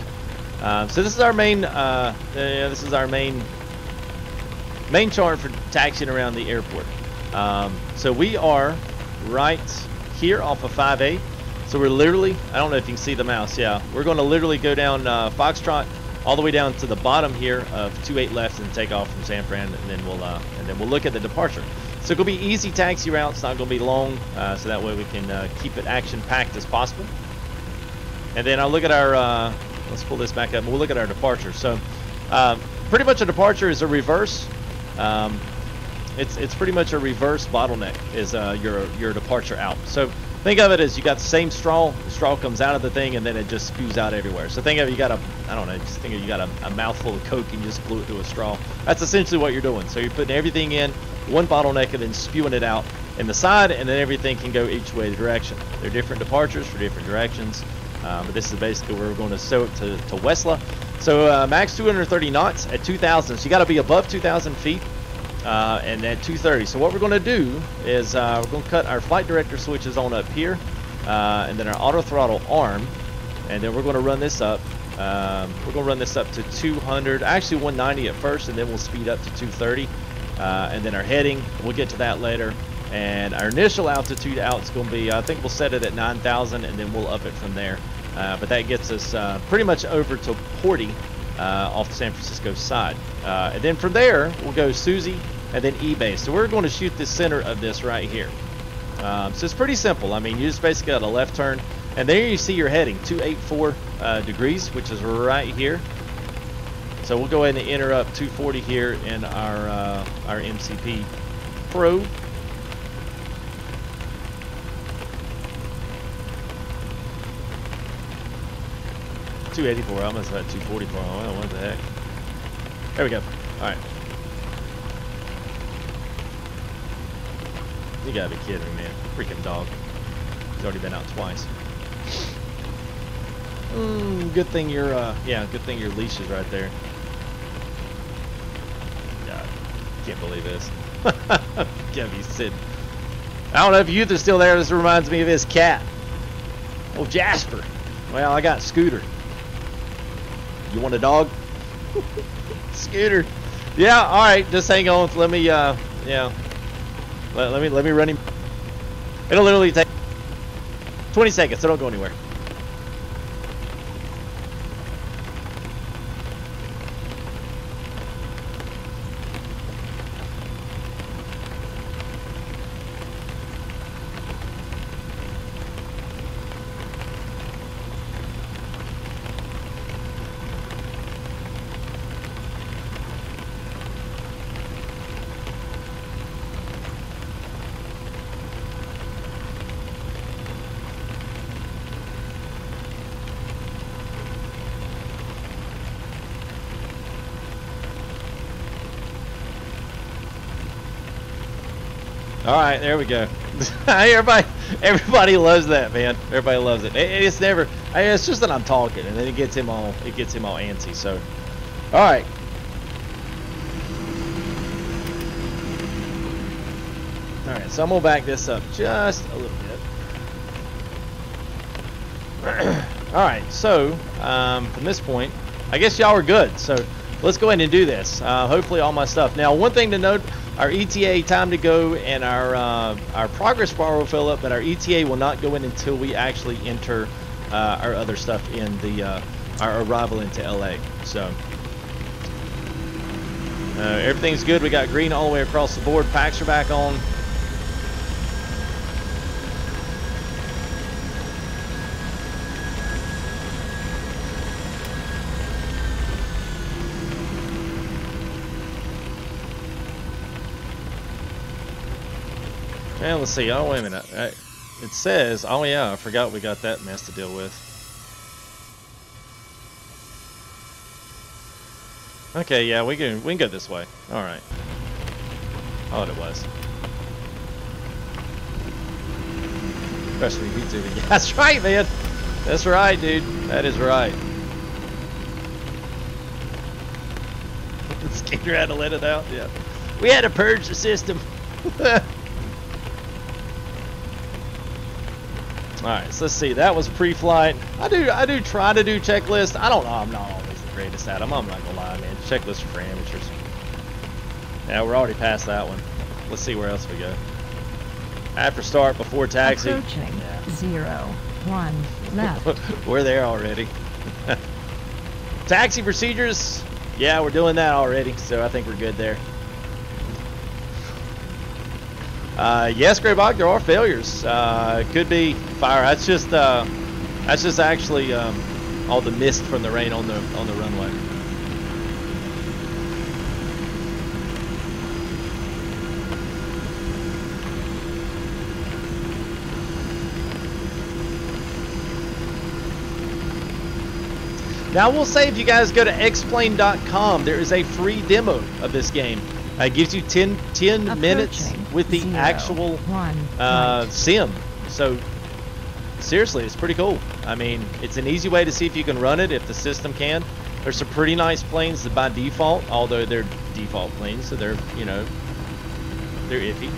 So this is our main. This is our main chart for taxiing around the airport. So we are right here off of 5A. So we're literally, I don't know if you can see the mouse. Yeah, we're going to literally go down Foxtrot all the way down to the bottom here of 28 left and take off from San Fran, and then we'll look at the departure. So it's going to be easy taxi route. It's not going to be long, so that way we can keep it action-packed as possible. And then I'll look at our, let's pull this back up, and we'll look at our departure. So pretty much a departure is a reverse. It's pretty much a reverse bottleneck is your departure out. So think of it as you got the same straw. The straw comes out of the thing, and then it just spews out everywhere. So think of it, you got just think of you got a mouthful of Coke and you just blew it through a straw. That's essentially what you're doing. So you're putting everything in one bottleneck and then spewing it out in the side, and then everything can go each way direction. They're different departures for different directions, but this is basically where we're going to sew it to Westla. So max 230 knots at 2,000. So you got to be above 2,000 feet and at 2:30. So what we're going to do is we're going to cut our flight director switches on up here, and then our auto throttle arm, and then we're going to run this up. We're going to run this up to 200, actually 190 at first, and then we'll speed up to 230. And then our heading, we'll get to that later. And our initial altitude out is going to be, I think we'll set it at 9,000, and then we'll up it from there. But that gets us pretty much over to Porty off the San Francisco side. And then from there, we'll go Susie and then eBay. So we're going to shoot the center of this right here. So it's pretty simple. I mean, you just basically got a left turn. And there you see your heading, 284 degrees, which is right here. So we'll go ahead and enter up 240 here in our MCP Pro. $284. I almost had 244. Oh, what the heck? There we go. All right. You gotta be kidding me, man. Freaking dog. He's already been out twice. Good thing your good thing your leash is right there. God, can't believe this. Can't be sitting. I don't know if Youth is still there. This reminds me of his cat. Oh, Jasper. Well, I got Scooter. You want a dog? Scooter. Yeah, all right. Just hang on. Let me let me run him. It'll literally take 20 seconds, so don't go anywhere. All right, there we go. Everybody loves that, man. Everybody loves it. It's never. It's just that I'm talking, and then it gets him all antsy. So, all right. All right. So I'm gonna back this up just a little bit. All right. So from this point, I guess y'all are good. So let's go ahead and do this. Hopefully, all my stuff. Now, one thing to note. Our ETA time to go and our progress bar will fill up, but our ETA will not go in until we actually enter our other stuff in the our arrival into LA. So everything's good. We got green all the way across the board. Packs are back on. And let's see. Oh, wait a minute. It says, oh yeah, I forgot we got that mess to deal with. Okay, yeah, we can go this way. All right. Oh, it was. Especially YouTube. Yeah, that's right, man. That's right, dude. That is right. The skater had to let it out. Yeah. We had to purge the system. Alright, so let's see. That was pre-flight. I do try to do checklists. I don't know. I'm not always the greatest at them. I'm not gonna lie, man. Checklists are for amateurs. Yeah, we're already past that one. Let's see where else we go. After start, before taxi. Approaching. Yeah. 0, 1 left. We're there already. Taxi procedures. Yeah, we're doing that already. So I think we're good there. Yes, Graybog, there are failures. It could be fire. That's just actually all the mist from the rain on the runway. Now, I will say, if you guys go to xplane.com, there is a free demo of this game. It gives you 10 minutes with the actual sim. So, seriously, it's pretty cool. I mean, it's an easy way to see if you can run it, if the system can. There's some pretty nice planes that by default, although they're default planes, so they're, you know, they're iffy.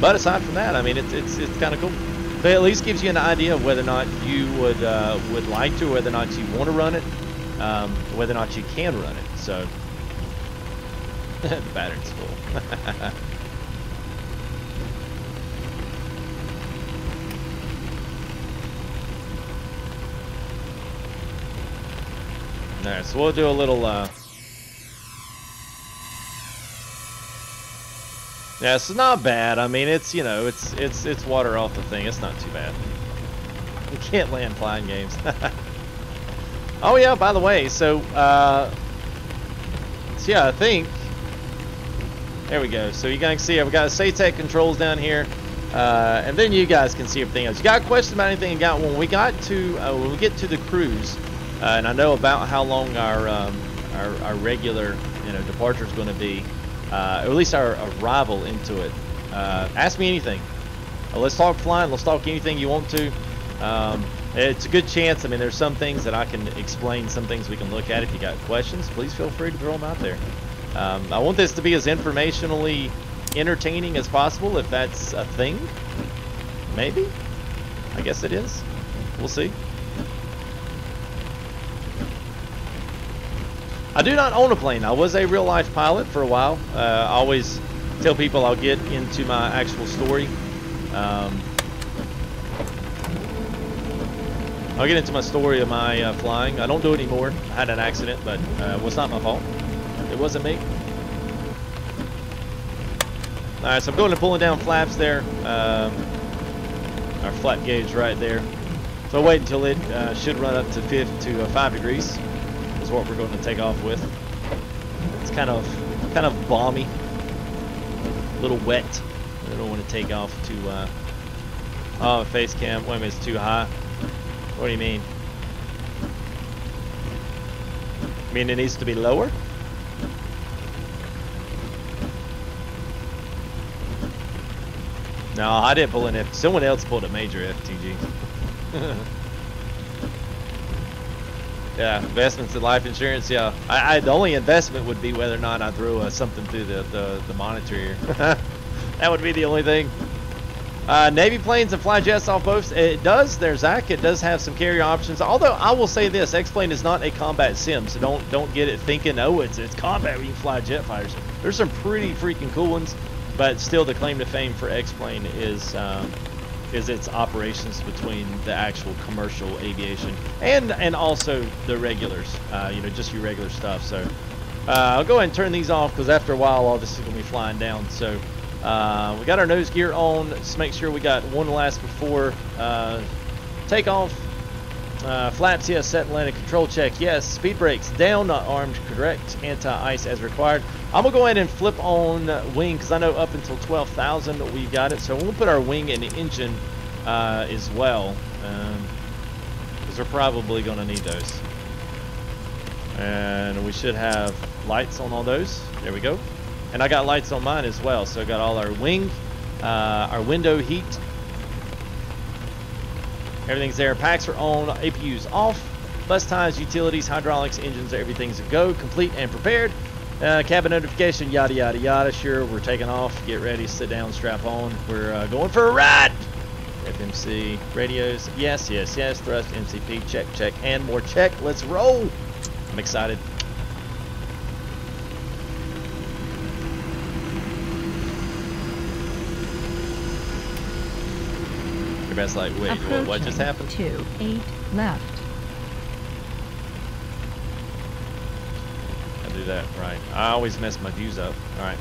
But aside from that, I mean, it's kind of cool. But at least gives you an idea of whether or not you would like to, whether or not you want to run it, whether or not you can run it. So the battery's full. Alright, so we'll do a little yeah, it's not bad. I mean, it's, you know, it's water off the thing. It's not too bad. You can't land flying games. Oh yeah, by the way, so yeah, I think there we go. So you guys can see I've got SATEC controls down here, and then you guys can see everything else. You got a question about anything? When we get to the cruise, and I know about how long our regular, you know, departure is going to be. Or at least our arrival into it. Ask me anything. Let's talk flying. Let's talk anything you want to. It's a good chance. I mean, there's some things that I can explain, some things we can look at. If you got questions, please feel free to throw them out there. I want this to be as informationally entertaining as possible, if that's a thing. Maybe. I guess it is. We'll see. I do not own a plane. I was a real-life pilot for a while. I always tell people I'll get into my actual story. I'll get into my story of my flying. I don't do it anymore. I had an accident, but it was not my fault. It wasn't me. Alright, so I'm going and pulling down flaps there. Our flap gauge right there. So I'll wait until it should run up to 5 degrees. What we're going to take off with. It's kind of balmy, a little wet. I don't want to take off too oh, face cam. Wait a minute, it's too high. What do you mean? You mean it needs to be lower? No, I didn't pull an F. Someone else pulled a major FTG. Yeah, investments in life insurance. Yeah, the only investment would be whether or not I throw something through the monitor here. That would be the only thing. Navy planes and fly jets off boats. It does. There's Zach. It does have some carrier options. Although I will say this, X-Plane is not a combat sim, so don't get it thinking, oh, it's combat where you can fly jet fighters. There's some pretty freaking cool ones, but still the claim to fame for X-Plane is its operations between the actual commercial aviation and also the regulars, you know, just your regular stuff. So I'll go ahead and turn these off because after a while all this is going to be flying down. So we got our nose gear on. Just make sure we got one last before takeoff. Flaps, yes. Set and landing control check, yes. Speed brakes down, not armed, correct. Anti-ice as required. I'm gonna go ahead and flip on wing because I know up until 12,000 we got it. So we'll put our wing and engine as well, because we're probably gonna need those. And we should have lights on all those. There we go. And I got lights on mine as well. So I got all our wing, our window heat. Everything's there. Packs are on. APU's off. Bus ties, utilities, hydraulics, engines, everything's a go. Complete and prepared. Cabin notification, yada, yada, yada. Sure, we're taking off. Get ready, sit down, strap on. We're going for a ride. FMC radios. Yes, yes, yes. Thrust, MCP, check, check, and more check. Let's roll. I'm excited. Everybody's like, wait, what just happened? 28 left. I do that, right. I always mess my views up. All right.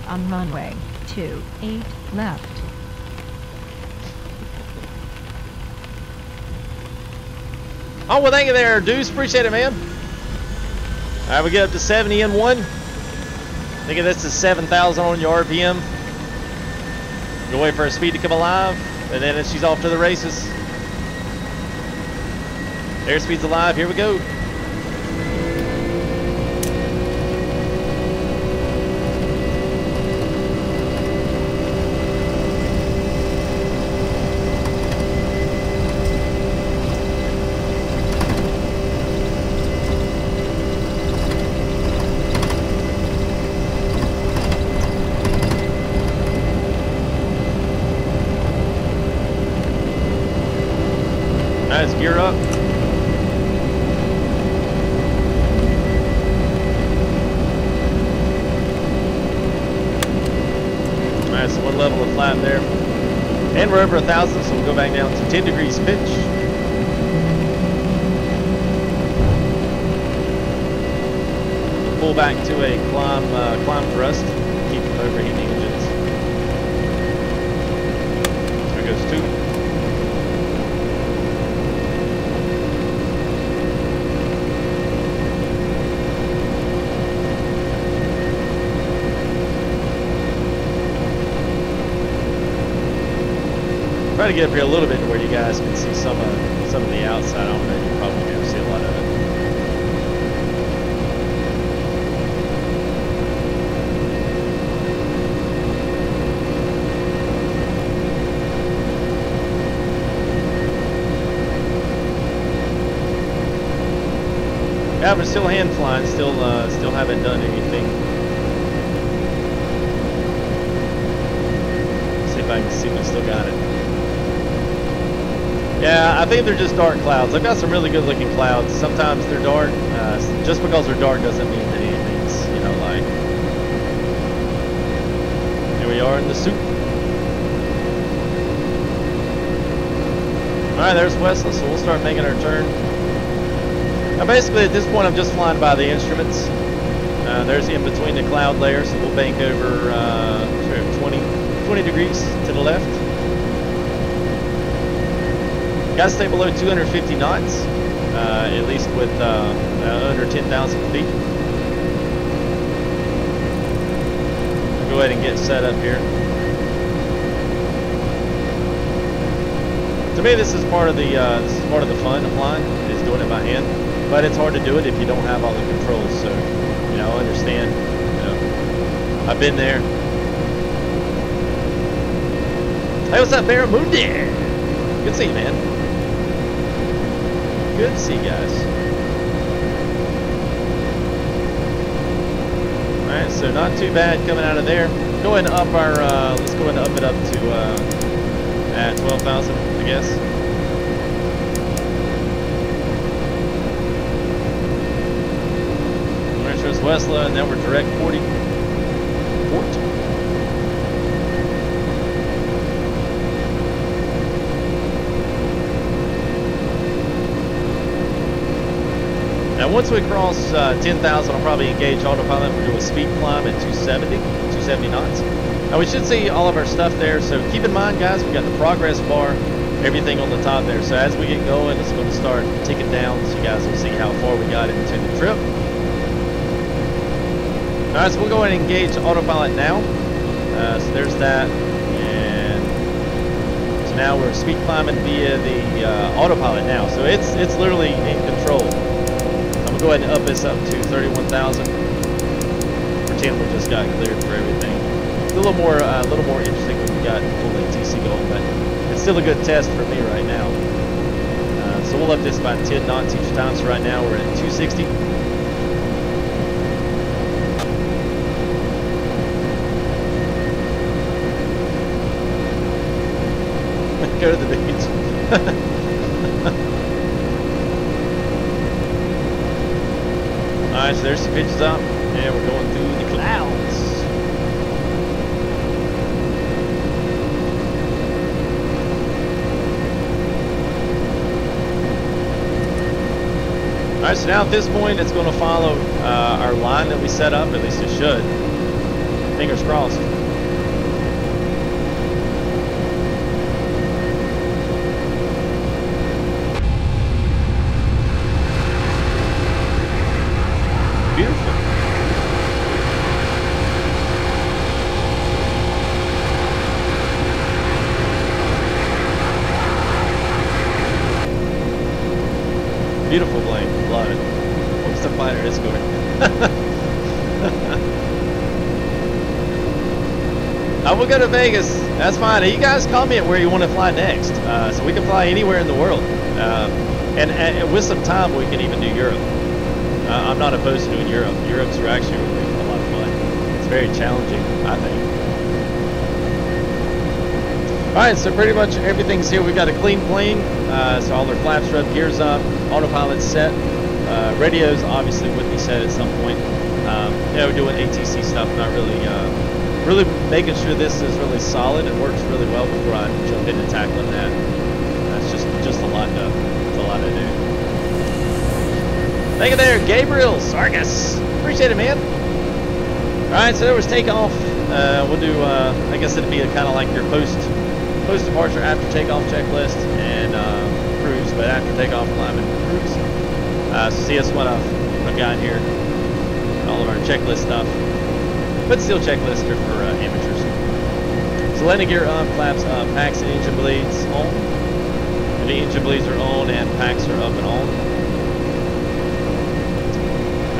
On runway 28 left. Oh, well, thank you there, Deuce. Appreciate it, man. All right, we get up to 70 in one. Think of this as 7,000 on your RPM. You'll wait for her speed to come alive, and then she's off to the races. Airspeed's alive. Here we go. Guys, gear up. Alright, so one level of flat there. And we're over 1,000, so we'll go back down to 10 degrees pitch. We'll pull back to a climb thrust, keep from overheating the engines. There goes 2. Try to get up here a little bit to where you guys can see some of the outside. I don't know, you probably can't see a lot of it. Yeah, but still hand flying, still haven't done anything. See if I can see if I still got it. Yeah, I think they're just dark clouds. I've got some really good looking clouds. Sometimes they're dark. Just because they're dark doesn't mean that anything's, you know, like. Here we are in the soup. Alright, there's Wesley, so we'll start making our turn. Now basically at this point I'm just flying by the instruments. There's in between the cloud layers, so we'll bank over 20 degrees to the left. Got to stay below 250 knots, at least with under 10,000 feet. I'll go ahead and get set up here. To me, this is part of the fun of flying, is doing it by hand. But it's hard to do it if you don't have all the controls. So, you know, I understand. You know, I've been there. Hey, what's up, Barramundi? Good to see you, man. Good to see you guys. Alright, so not too bad coming out of there. Go ahead and up our, let's go ahead and up it up to, at 12,000, I guess. There's Westla, and then we're direct 40. Now once we cross 10,000, I'll probably engage autopilot. We'll do a speed climb at 270 knots. Now we should see all of our stuff there, so keep in mind guys, we got the progress bar, everything on the top there. So as we get going, it's going to start ticking down, so you guys will see how far we got into the trip. Alright, so we'll go ahead and engage autopilot now. So there's that, and so now we're speed climbing via the autopilot now. So it's literally in control. I'm gonna go ahead and up this up to 31,000. Pretend we just got cleared for everything. It's a little more interesting when we got full ATC going, but it's still a good test for me right now. So we'll up this by 10 knots each time. So right now we're at 260. Go to the beach. Alright, so there's some pitches up, and we're going through the clouds. Alright, so now at this point, it's going to follow our line that we set up, at least it should. Fingers crossed. Beautiful plane, love it. What's the fighter Escort? I will go to Vegas. That's fine. You guys comment where you want to fly next, so we can fly anywhere in the world. And with some time, we can even do Europe. I'm not opposed to doing Europe. Europe's actually really a lot of fun. It's very challenging, I think. Alright, so pretty much everything's here. We've got a clean plane, so all our flaps are up, gears up, autopilot's set, radios obviously would be set at some point. Yeah, we're doing ATC stuff, not really, really making sure this is really solid and works really well before I jump into tackling that. That's just a lot to do. Thank you there, Gabriel Sargas. Appreciate it, man. Alright, so there was takeoff. We'll do, I guess it'd be kind of like your post-departure, after takeoff checklist and cruise, but after takeoff, climb and cruise. So see, that's what I've got here. All of our checklist stuff, but still checklists are for amateurs. So landing gear up, flaps up, packs and engine blades on. And the engine blades are on and packs are up and on.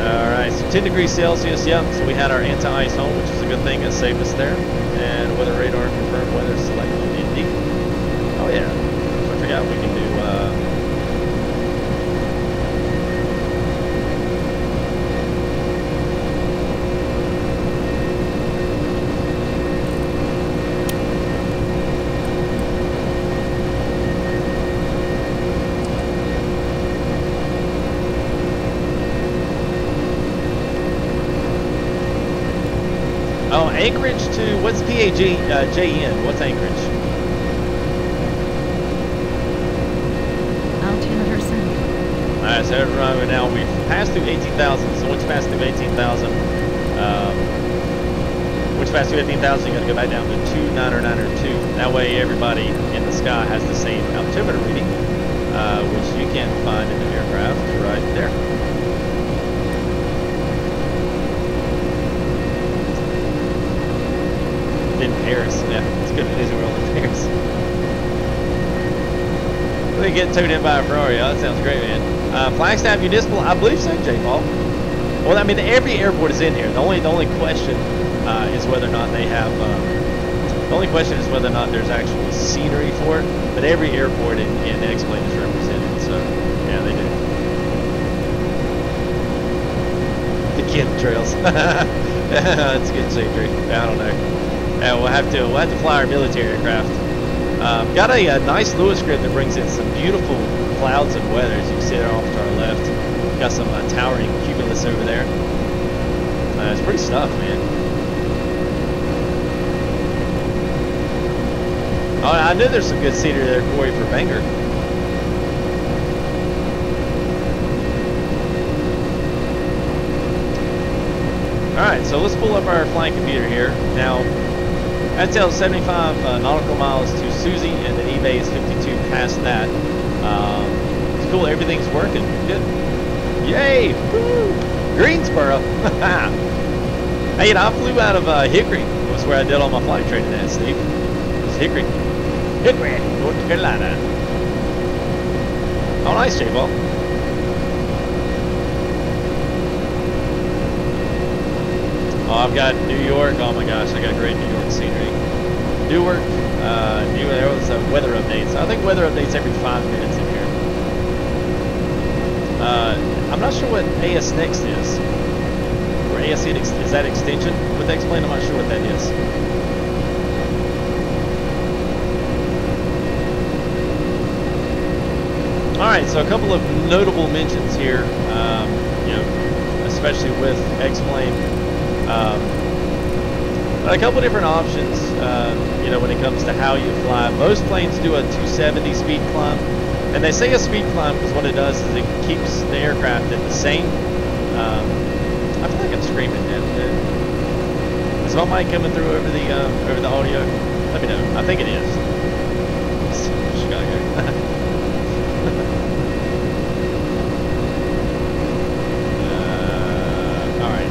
Alright, so 10 degrees Celsius, yep, so we had our anti-ice on, which is a good thing, it saved us there. And weather radar confirmed weather select on Indy. Oh yeah, so I forgot we can do, oh, Anchorage to, what's PAG-JN? What's Anchorage? Altimeter set. Alright, so right now we've passed through 18,000. So once you pass through 18,000, you're going to go back down to 29902. That way everybody in the sky has the same altimeter reading, which you can find in the aircraft right there. In Paris, yeah, it's good at Disney World in Paris. They get towed in by a Ferrari. Oh, that sounds great, man. Flagstaff Municipal, I believe so, J. Paul. Well, I mean, every airport is in here. The only question is whether or not they have. The only question is whether or not there's actual scenery for it. But every airport in X-Plane is represented. So, yeah, they do. The chemtrails. That's good scenery. I don't know. We'll have to fly our military aircraft. Got a nice Lewis grid that brings in some beautiful clouds and weather. As you can see there off to our left, got some towering cumulus over there. It's pretty stuff, man. Oh, I knew there's some good scenery there, Corey, for Bangor. All right, so let's pull up our flying computer here now. That tells 75 nautical miles to Susie, and then eBay is 52 past that. It's cool, everything's working. Good. Yay! Woo! Greensboro. Hey, you know, I flew out of Hickory. Was where I did all my flight training at, Steve. It's Hickory. Hickory, North Carolina. Oh, nice, J-Ball. Oh, I've got New York. Oh my gosh, I got great New York scenery. Newark, there was weather updates. I think weather updates every 5 minutes in here. I'm not sure what AS Next is. Or AS is that extension with X-Plane? I'm not sure what that is. All right, so a couple of notable mentions here. You know, especially with X-Plane. A couple different options, you know, when it comes to how you fly. Most planes do a 270 speed climb, and they say a speed climb because what it does is it keeps the aircraft at the same. I feel like I'm screaming, man. Is my mic coming through over the audio? Let me know. I think it is. Chicago.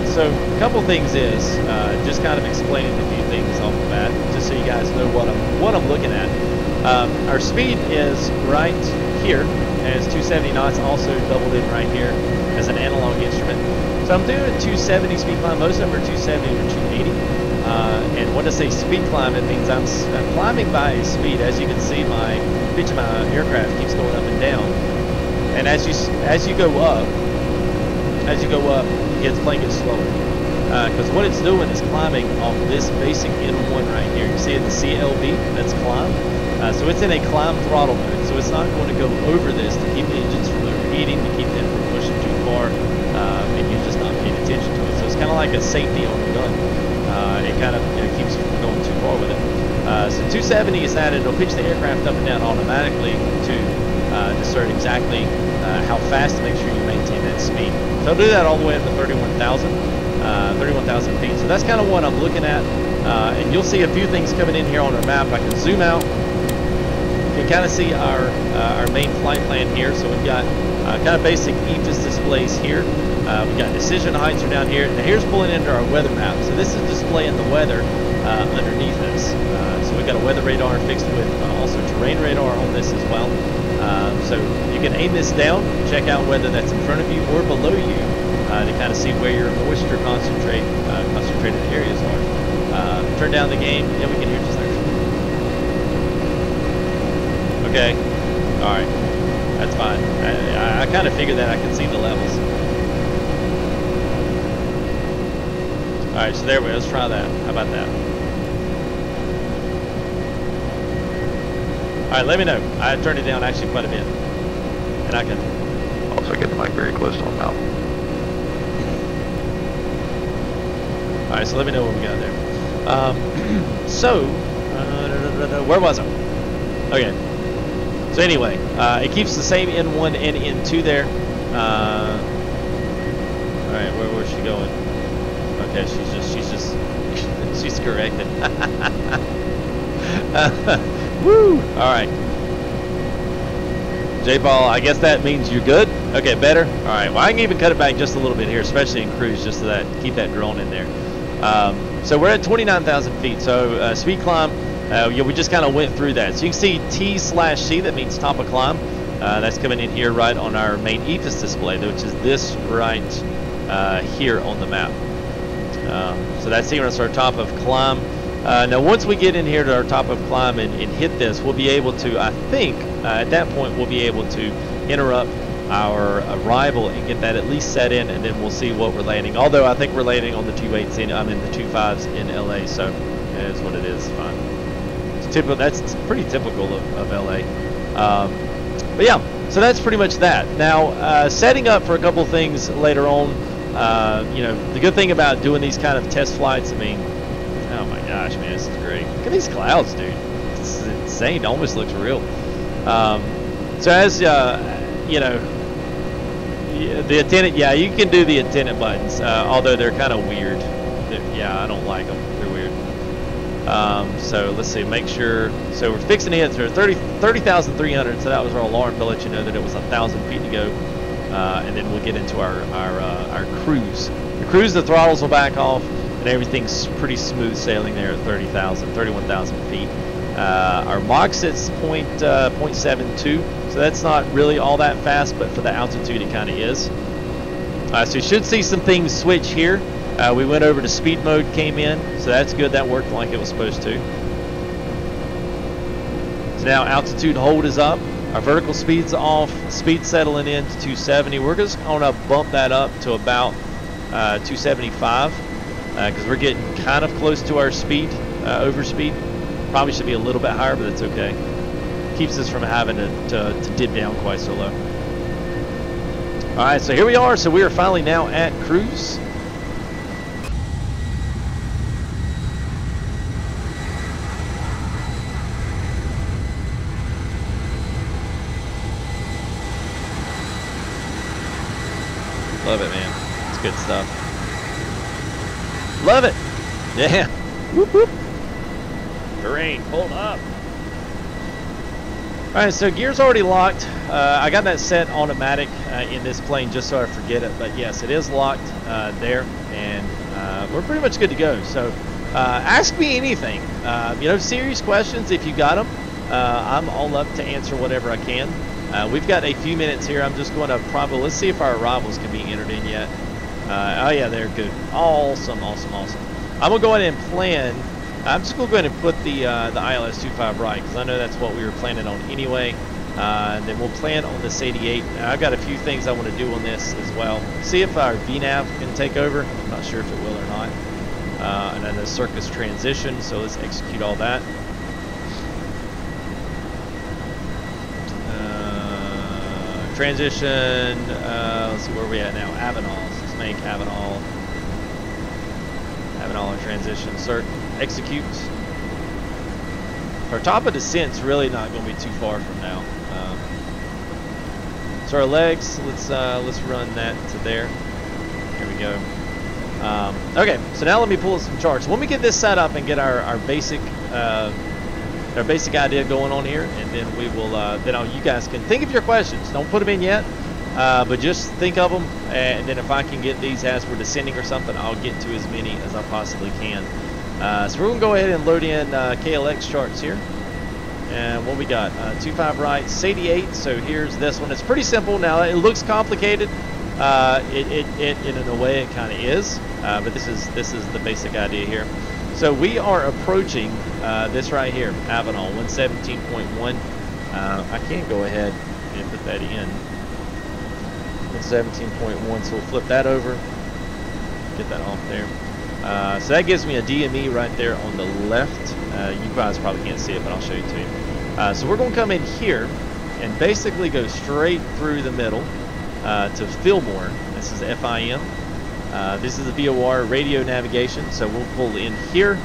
So a couple things is just kind of explaining a few things off the bat, just so you guys know what I'm looking at. Our speed is right here, and it's 270 knots, also doubled in right here as an analog instrument. So I'm doing a 270 speed climb. Most of them are 270 or 280. And when I say speed climb, it means I'm climbing by a speed. As you can see, my pitch of my aircraft keeps going up and down. And as you go up, the plane gets slower. Because what it's doing is climbing off this basic N1 right here. see it, the CLB, that's climb. So it's in a climb throttle mode, so it's not going to go over this to keep the engines from overheating, to keep them from pushing too far, and you're just not paying attention to it. So it's kind of like a safety on the gun. It kind of keeps you from going too far with it. So 270 is that, it'll pitch the aircraft up and down automatically to discern exactly how fast to make sure you maintain that speed. So it'll do that all the way up to 31,000 feet. So that's kind of what I'm looking at. And you'll see a few things coming in here on our map. I can zoom out. You can kind of see our main flight plan here. So we've got kind of basic EFIS displays here. We've got decision heights are down here. And here's pulling into our weather map. So this is displaying the weather underneath us. So we've got a weather radar fixed with also terrain radar on this as well. So you can aim this down, check out whether that's in front of you or below you to kind of see where your moisture concentrated areas are. Turn down the game, yeah, we can hear just like. Okay, all right, that's fine. I kind of figured that I could see the levels. All right, so there we go. Let's try that. How about that? All right, let me know. I turned it down actually quite a bit, and I can also get the mic very close to the mouth. All right, so let me know what we got there. Where was I? Okay. So anyway, it keeps the same N1 and N2 there. All right, where's she going? Okay, she's corrected. Woo! All right. J-Ball, I guess that means you're good. Okay, better. All right. Well, I can even cut it back just a little bit here, especially in cruise, just so that keep that drone in there. So we're at 29,000 feet. So speed climb. Yeah, we just kind of went through that. So you can see T/C. That means top of climb. That's coming in here right on our main EFIS display, which is this right here on the map. So that's here. That's our top of climb. Now, once we get in here to our top of climb and hit this, we'll be able to, I think, at that point, we'll be able to interrupt our arrival and get that at least set in, and then we'll see what we're landing. Although I think we're landing on the 28s, I'm in the 25s in LA, so it is what it is. Fine. It's typical. That's pretty typical of LA. But yeah, so that's pretty much that. Now, setting up for a couple things later on. You know, the good thing about doing these kind of test flights, I mean, oh my gosh, man, this is great. Look at these clouds, dude. It's insane. It almost looks real. So as, you know, the antenna, yeah, you can do the antenna buttons, although they're kind of weird. Yeah, I don't like them. They're weird. So let's see, make sure. So we're fixing it. So 30,300. So that was our alarm to let you know that it was 1,000 feet to go. And then we'll get into our cruise. The cruise, the throttles will back off, and everything's pretty smooth sailing there at 31,000 feet. Our Mach sits 0.72, so that's not really all that fast, but for the altitude it kind of is. So you should see some things switch here. We went over to speed mode, came in, so that's good. That worked like it was supposed to. So now altitude hold is up. Our vertical speed's off, speed settling in to 270. We're just gonna bump that up to about 275 because we're getting kind of close to our speed, overspeed. Probably should be a little bit higher, but it's okay. Keeps us from having to dip down quite so low. All right, so here we are. So we are finally now at cruise. Love it, man. It's good stuff. Love it. Yeah. Whoop, whoop. Terrain, hold up. All right, so gear's already locked. I got that set automatic in this plane just so I forget it. But yes, it is locked there, and we're pretty much good to go. So ask me anything. You know, serious questions if you got them. I'm all up to answer whatever I can. We've got a few minutes here. I'm just going to probably, let's see if our arrivals can be entered in yet. Oh yeah, they're good. Awesome, awesome, awesome. I'm going to go ahead and plan. I'm just going to go ahead and put the ILS-25 right, because I know that's what we were planning on anyway. And then we'll plan on this 88. I've got a few things I want to do on this as well. See if our VNAV can take over. I'm not sure if it will or not. and then the Circus transition. So let's execute all that. Transition, let's see where we at now. Avenal. So let's make Avenal and transition. Cert, execute. Our top of descent's really not going to be too far from now. So our legs, let's run that to there. Here we go. Okay, so now let me pull some charts. When we get this set up and get our basic idea going on here, and then we will you guys can think of your questions. Don't put them in yet, but just think of them, and then if I can get these as we're descending or something, I'll get to as many as I possibly can. So we're gonna go ahead and load in KLX charts here. And what we got, 25 right, Sadie 8. So here's this one. It's pretty simple. Now it looks complicated. It in a way it kind of is, but this is the basic idea here. So we are approaching this right here, Avenal 117.1. I can go ahead and put that in. 117.1. So we'll flip that over. Get that off there. So that gives me a DME right there on the left. You guys probably can't see it, but I'll show you to you. So we're going to come in here and basically go straight through the middle to Fillmore. This is FIM. This is the VOR radio navigation. So we'll pull in here,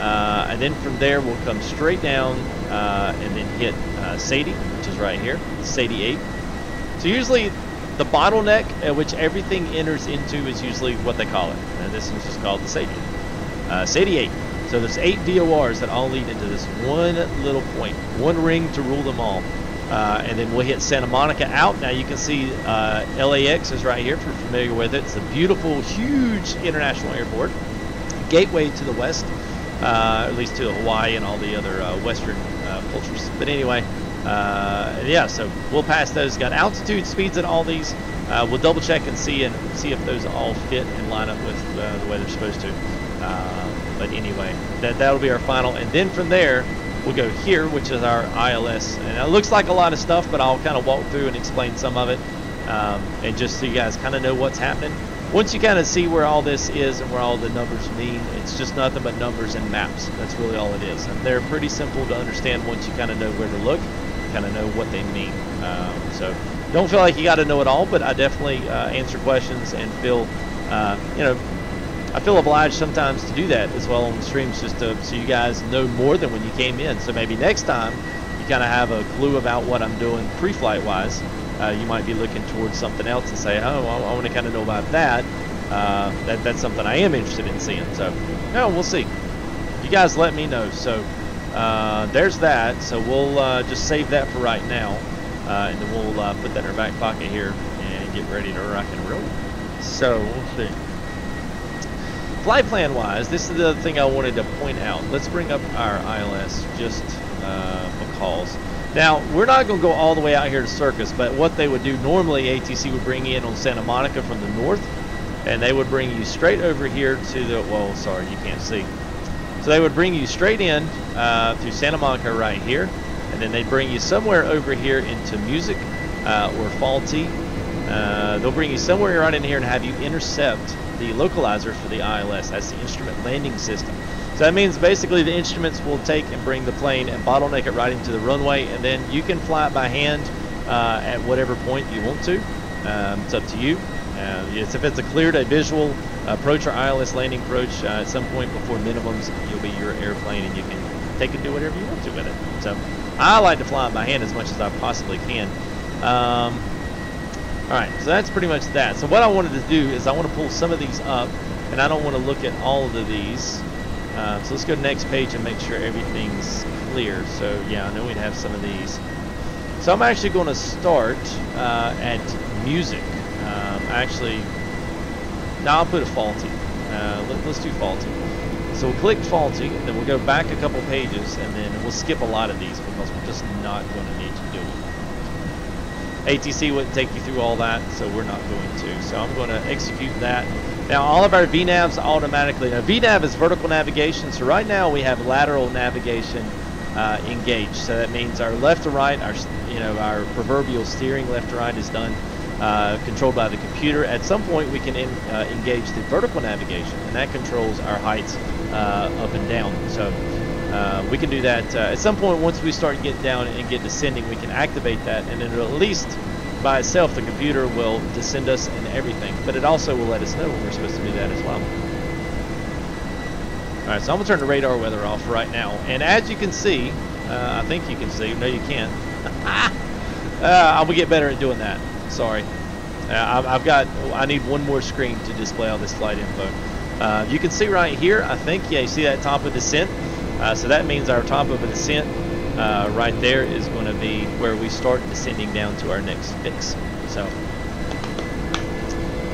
and then from there we'll come straight down and then hit Sadie, which is right here, Sadie 8. So usually the bottleneck at which everything enters into is usually what they call it. And this is just called the Sadie. Sadie 8. So there's 8 VORs that all lead into this one little point, one ring to rule them all. And then we'll hit Santa Monica out. Now you can see LAX is right here if you're familiar with it. It's a beautiful, huge international airport. Gateway to the west, at least to Hawaii and all the other western cultures. But anyway, yeah, so we'll pass those. Got altitude, speeds at all these. We'll double check and see if those all fit and line up with the way they're supposed to. But anyway, that'll be our final. And then from there, we'll go here, which is our ILS. And it looks like a lot of stuff, but I'll kind of walk through and explain some of it. And just so you guys kind of know what's happening. Once you kind of see where all this is and where all the numbers mean, it's just nothing but numbers and maps. That's really all it is. And they're pretty simple to understand once you kind of know where to look, kind of know what they mean. So don't feel like you got to know it all, but I definitely answer questions and feel, I feel obliged sometimes to do that as well on the streams, just so you guys know more than when you came in. So maybe next time you kind of have a clue about what I'm doing pre-flight wise. You might be looking towards something else and say, oh, I want to kind of know about that. That's something I am interested in seeing. So, no, we'll see. You guys let me know. So, there's that. So we'll just save that for right now, and then we'll put that in our back pocket here and get ready to rock and roll. So we'll see. Flight plan wise, this is the thing I wanted to point out. Let's bring up our ILS just because. Now, we're not going to go all the way out here to Circus, but what they would do normally, ATC would bring you in on Santa Monica from the north, and they would bring you straight over here to the, well, sorry, you can't see. So they would bring you straight in through Santa Monica right here, and then they'd bring you somewhere over here into Music or Faulty. They'll bring you somewhere right in here and have you intercept the localizer for the ILS. That's the instrument landing system. So that means basically the instruments will take and bring the plane and bottleneck it right into the runway, and then you can fly it by hand at whatever point you want to. It's up to you. If it's a cleared a visual approach or ILS landing approach at some point before minimums, you'll be your airplane and you can take and do whatever you want to with it. So I like to fly it by hand as much as I possibly can. Alright, so that's pretty much that. So what I wanted to do is I want to pull some of these up, and I don't want to look at all of these. So let's go to the next page and make sure everything's clear. So yeah, I know we'd have some of these. So I'm actually going to start at Music. Now I'll put a Faulty. Let's do Faulty. So we'll click Faulty, and then we'll go back a couple pages, and then we'll skip a lot of these because we're just not going to need to do it. ATC wouldn't take you through all that, so we're not going to. So I'm going to execute that. Now all of our VNAVs automatically. Now VNAV is vertical navigation, so right now we have lateral navigation engaged. So that means our left to right, our proverbial steering left to right is done. controlled by the computer. At some point, we can engage the vertical navigation, and that controls our heights up and down. So we can do that at some point. Once we start getting down and get descending, we can activate that, and then at least by itself, the computer will descend us and everything. But it also will let us know when we're supposed to do that as well. All right, so I'm gonna turn the radar weather off right now, and as you can see, I think you can see. No, you can't. I'm gonna get better at doing that. Sorry. I need one more screen to display all this flight info. You can see right here, I think, yeah, you see that top of descent? So that means our top of a descent right there is going to be where we start descending down to our next fix. So,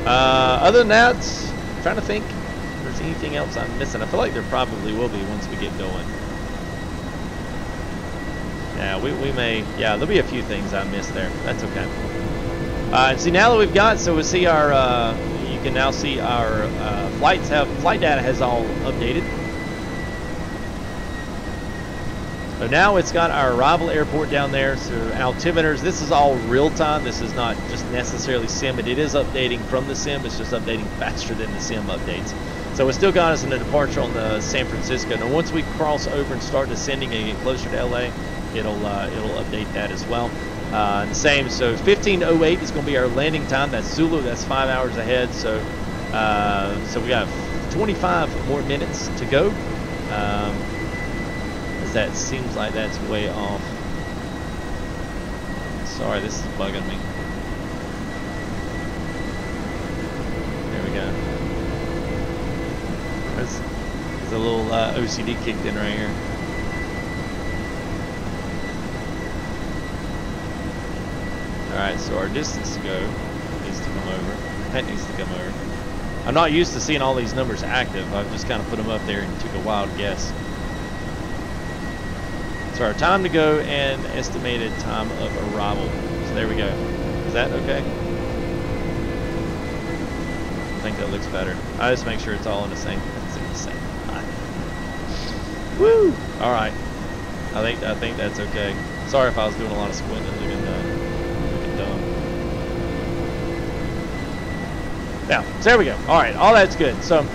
other than that, I'm trying to think if there's anything else I'm missing. I feel like there probably will be once we get going. Yeah, we may, yeah, there'll be a few things I missed there. That's okay. And see, now that we've got, so we see our, you can now see our flight data has all updated. So now it's got our arrival airport down there, so altimeters, this is all real time. This is not just necessarily sim, but it is updating from the sim. It's just updating faster than the sim updates. So it's still got us in a departure on the San Francisco. Now once we cross over and start descending and get closer to LA, it'll update that as well. And the same, so 15:08 is going to be our landing time. That's Zulu, that's 5 hours ahead. So so we got 25 more minutes to go. That seems like that's way off. Sorry, this is bugging me. There we go. There's a little OCD kicked in right here. Alright, so our distance to go needs to come over. That needs to come over. I'm not used to seeing all these numbers active. I've just kind of put them up there and took a wild guess. So our time to go and estimated time of arrival. So there we go. Is that okay? I think that looks better. I just make sure it's all in the same line. Woo! All right. I think that's okay. Sorry if I was doing a lot of squinting looking dumb. Yeah. So there we go. All right. All that's good. So,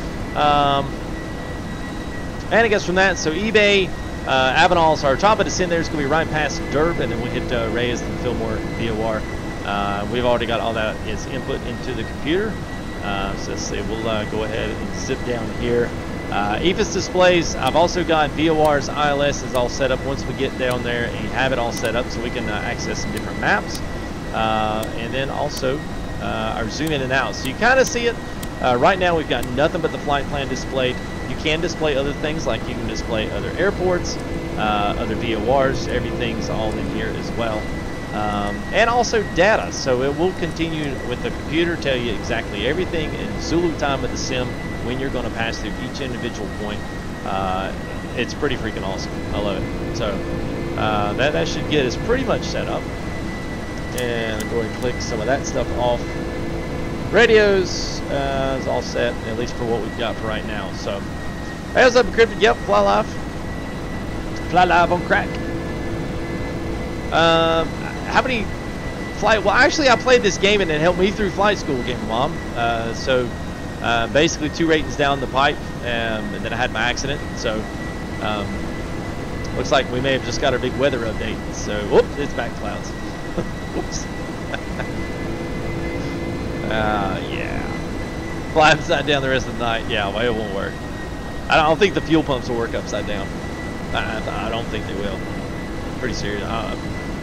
and I guess from that, so eBay. Avenal, so our top of descent there is going to be right past Durban, and we hit Reyes and Fillmore VOR. We've already got all that is input into the computer. So let's see, we'll go ahead and zip down here. EFIS displays, I've also got VOR's ILS is all set up once we get down there and have it all set up so we can access some different maps. And then also our zoom in and out. So you kind of see it. Right now we've got nothing but the flight plan displayed. You can display other things, like you can display other airports, other VORs, everything's all in here as well. And also data, so it will continue with the computer, tell you exactly everything in Zulu time of the sim, when you're going to pass through each individual point. It's pretty freaking awesome. I love it. So that should get us pretty much set up. And I'll go ahead and click some of that stuff off. Radios is all set, at least for what we've got for right now. So, hey, what's up, Encrypted? Yep, fly live. Fly live on crack. How many flight? Well, actually, I played this game and it helped me through flight school, Game Mom. So, basically, 2 ratings down the pipe, and then I had my accident. So, looks like we may have just got our big weather update. So, whoops, it's back clouds. Whoops. Yeah. Fly upside down the rest of the night. Yeah, well, it won't work. I don't think the fuel pumps will work upside down. I don't think they will. Pretty serious.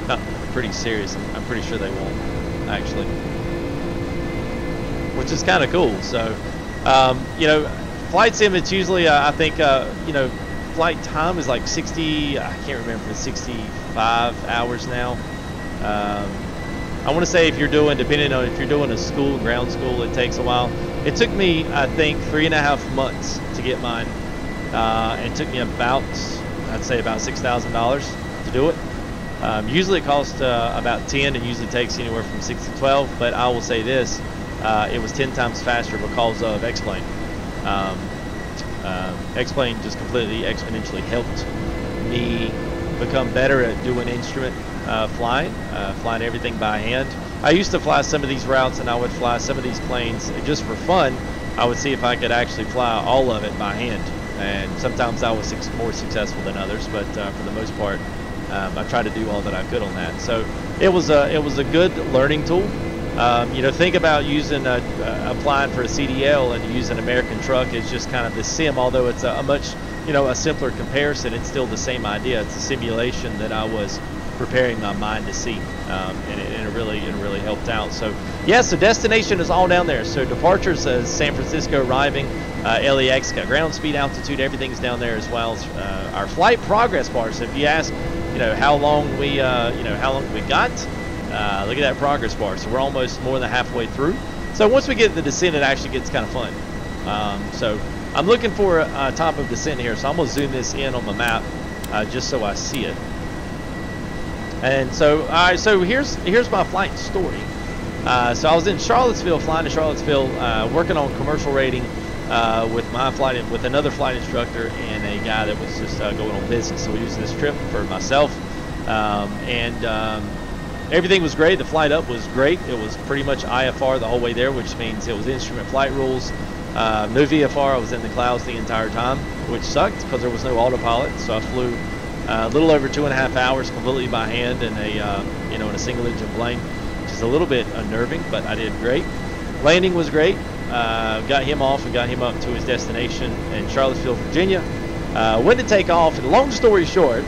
Not pretty serious. I'm pretty sure they won't, actually. Which is kind of cool. So, you know, flight sim, it's usually, I think, you know, flight time is like 60, I can't remember if it's 65 hours now. I want to say if you're doing, depending on if you're doing a school, ground school, it takes a while. It took me, I think, 3.5 months to get mine. It took me about, I'd say about $6,000 to do it. Usually it costs about 10 and usually takes anywhere from 6 to 12, but I will say this, it was 10 times faster because of X-Plane. X-Plane just completely exponentially helped me become better at doing instrument flying everything by hand. I used to fly some of these routes, and I would fly some of these planes just for fun. I would see if I could actually fly all of it by hand, and sometimes I was more successful than others, but for the most part, I tried to do all that I could on that. So it was a good learning tool. You know, think about using applying for a CDL and using an American truck as just kind of the sim. Although it's a much, you know, a simpler comparison, it's still the same idea. It's a simulation that I was preparing my mind to see, and it really helped out. So yes, the destination is all down there. So departure says San Francisco arriving, LAX got ground speed, altitude, everything's down there as well. Our flight progress bar. So if you ask, you know, how long we got, look at that progress bar. So we're almost more than halfway through. So once we get the descent, it actually gets kind of fun. So I'm looking for a top of descent here. So I'm gonna zoom this in on the map just so I see it. And so, so here's my flight story. So I was in Charlottesville, flying to Charlottesville, working on commercial rating with another flight instructor and a guy that was just going on business. So we used this trip for myself, everything was great. The flight up was great. It was pretty much IFR the whole way there, which means it was instrument flight rules. No VFR. I was in the clouds the entire time, which sucked because there was no autopilot. So I flew a little over 2.5 hours completely by hand in a single engine plane, which is a little bit unnerving, but I did great. Landing was great. Got him off and got him up to his destination in Charlottesville, Virginia. Went to take off, and long story short,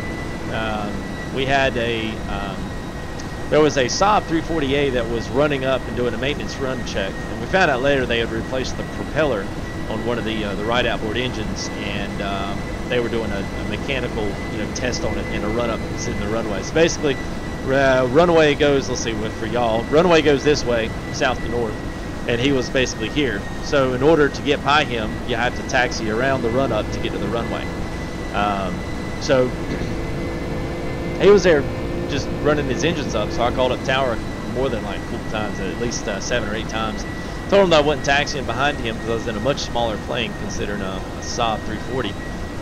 we had there was a Saab 340A that was running up and doing a maintenance run check, and we found out later they had replaced the propeller on one of the right outboard engines, and they were doing a mechanical test on it in a run-up that's in the runway. So basically, runway goes, let's see, for y'all, runway goes this way, south to north, and he was basically here. So in order to get by him, you have to taxi around the run-up to get to the runway. So he was there just running his engines up, so I called up Tower more than like a couple times, at least 7 or 8 times. Told him that I wasn't taxiing behind him because I was in a much smaller plane considering a Saab 340.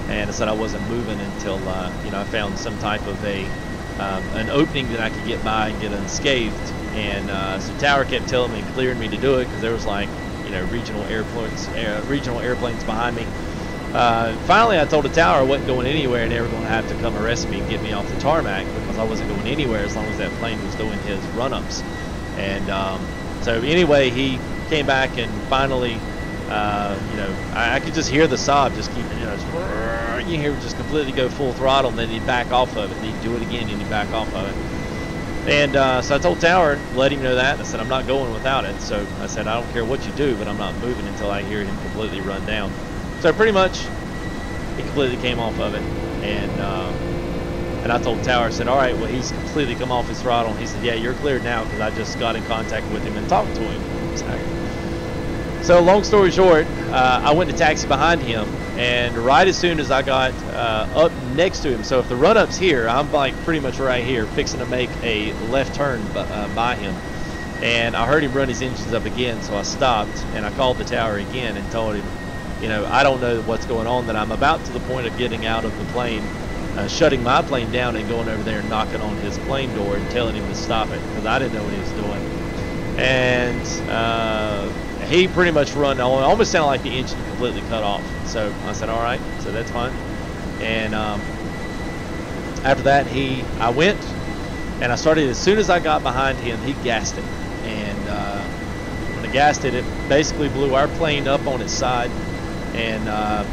And I said I wasn't moving until I found some type of an opening that I could get by and get unscathed. And so Tower kept telling me and clearing me to do it because there was like regional airplanes behind me. Finally, I told the Tower I wasn't going anywhere and they were going to have to come arrest me and get me off the tarmac because I wasn't going anywhere as long as that plane was doing his run-ups. And so anyway, he came back and finally, I could just hear the Saab just keep, you hear it just completely go full throttle, and then he'd back off of it, and he'd do it again, and he'd back off of it. And so I told Tower, let him know that. I said, I'm not going without it. So I said, I don't care what you do, but I'm not moving until I hear him completely run down. So pretty much, he completely came off of it. And I told Tower, I said, all right, well, he's completely come off his throttle. And he said, yeah, you're cleared now, because I just got in contact with him and talked to him. So long story short, I went to taxi behind him, and right as soon as I got up next to him, so if the run-up's here, I'm like pretty much right here, fixing to make a left turn by him. And I heard him run his engines up again, so I stopped, and I called the Tower again and told him, I don't know what's going on, that I'm about to the point of getting out of the plane, shutting my plane down and going over there and knocking on his plane door and telling him to stop it, because I didn't know what he was doing. And he pretty much almost sounded like the engine completely cut off. So I said, all right, so that's fine. And after that, I went and I started, as soon as I got behind him, he gassed it. And when I gassed it, it basically blew our plane up on its side and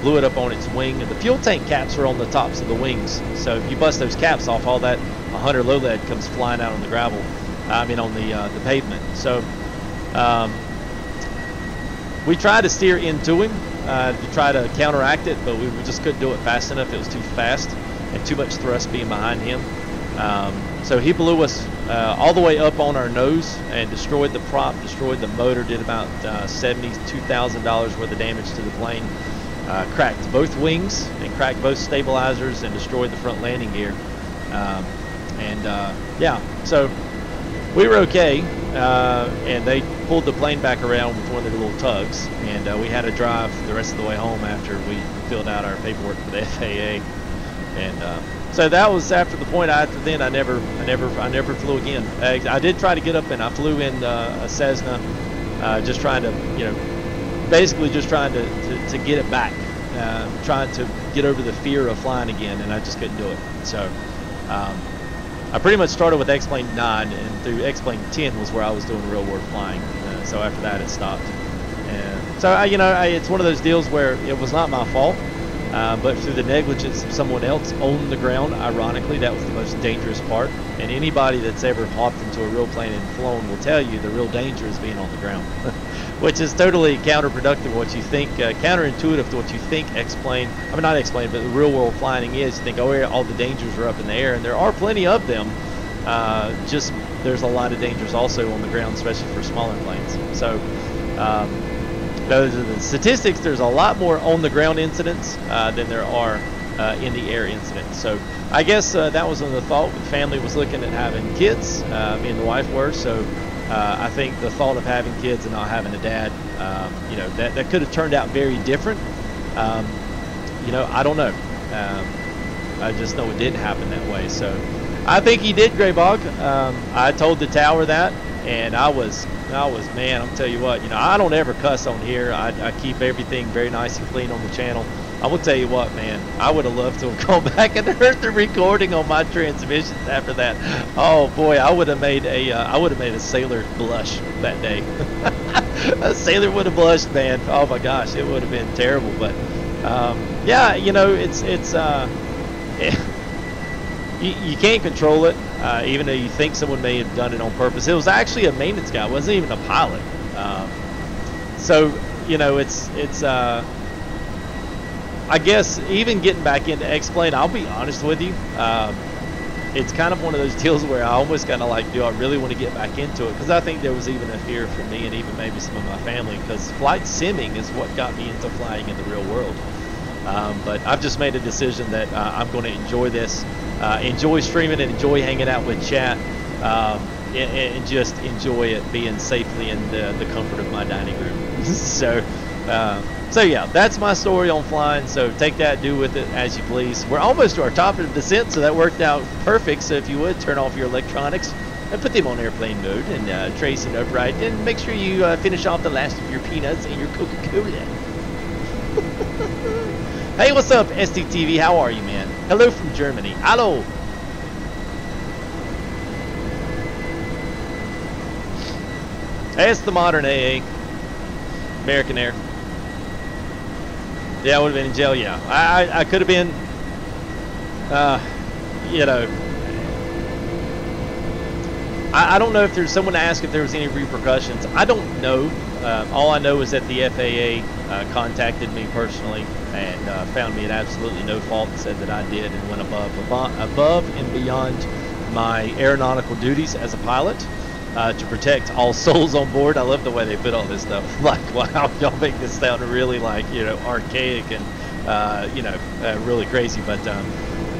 blew it up on its wing. And the fuel tank caps are on the tops of the wings. So if you bust those caps off, all that 100 low lead comes flying out on the gravel. On the pavement. So we tried to steer into him to try to counteract it, but we just couldn't do it fast enough. It was too fast and too much thrust being behind him. So he blew us all the way up on our nose and destroyed the prop, destroyed the motor, did about $72,000 worth of damage to the plane. Cracked both wings and cracked both stabilizers and destroyed the front landing gear. So we were okay, and they pulled the plane back around with one of their little tugs, and we had to drive the rest of the way home after we filled out our paperwork for the FAA. And So that was after the point. After then, I never flew again. I did try to get up, and I flew in a Cessna, just trying to, basically just trying to get it back, trying to get over the fear of flying again, and I just couldn't do it. So I pretty much started with X-Plane 9, and through X-Plane 10 was where I was doing real world flying. So after that, it stopped. And so it's one of those deals where it was not my fault. But through the negligence of someone else on the ground, ironically, that was the most dangerous part. And anybody that's ever hopped into a real plane and flown will tell you the real danger is being on the ground, which is totally counterproductive. What you think, counterintuitive to what you think X-Plane, I mean not X-Plane, but the real world flying is. You think, oh, all the dangers are up in the air, and there are plenty of them. Just there's a lot of dangers also on the ground, especially for smaller planes. So. Those are the statistics. There's a lot more on the ground incidents than there are in the air incidents. So I guess that was the thought. The family was looking at having kids. Me and the wife were. So I think the thought of having kids and not having a dad, that could have turned out very different. I don't know. I just know it didn't happen that way. So I think he did, Graybog. I told the tower that, and I was, man, I'm tell you what, I don't ever cuss on here. I keep everything very nice and clean on the channel. I will tell you what, man, I would have loved to have gone back and heard the recording on my transmissions after that. Oh boy, I would have made a sailor blush that day. A sailor would have blushed, man. Oh my gosh, it would have been terrible. But yeah, you can't control it, even though you think someone may have done it on purpose. It was actually a maintenance guy. It wasn't even a pilot. So, it's I guess even getting back into X-Plane, I'll be honest with you, it's kind of one of those deals where I almost kind of like, do I really want to get back into it? Because I think there was even a fear from me and even maybe some of my family, because flight simming is what got me into flying in the real world. But I've just made a decision that I'm going to enjoy this, enjoy streaming and enjoy hanging out with chat, and just enjoy it being safely in the comfort of my dining room. So yeah, that's my story on flying. So take that, do with it as you please. We're almost to our top of the descent, so that worked out perfect. So if you would, turn off your electronics and put them on airplane mode and trace it upright, and make sure you finish off the last of your peanuts and your Coca-Cola. Hey, what's up, STTV? How are you, man? Hello from Germany. Hello. Hey, it's the modern AA. American Air. Yeah, I would have been in jail, yeah. I could have been, I don't know if there's someone to ask if there was any repercussions. I don't know. All I know is that the FAA contacted me personally and found me at absolutely no fault and said that I did and went above and beyond my aeronautical duties as a pilot to protect all souls on board. I love the way they put all this stuff. Like, wow, y'all make this sound really like, archaic and, really crazy. But,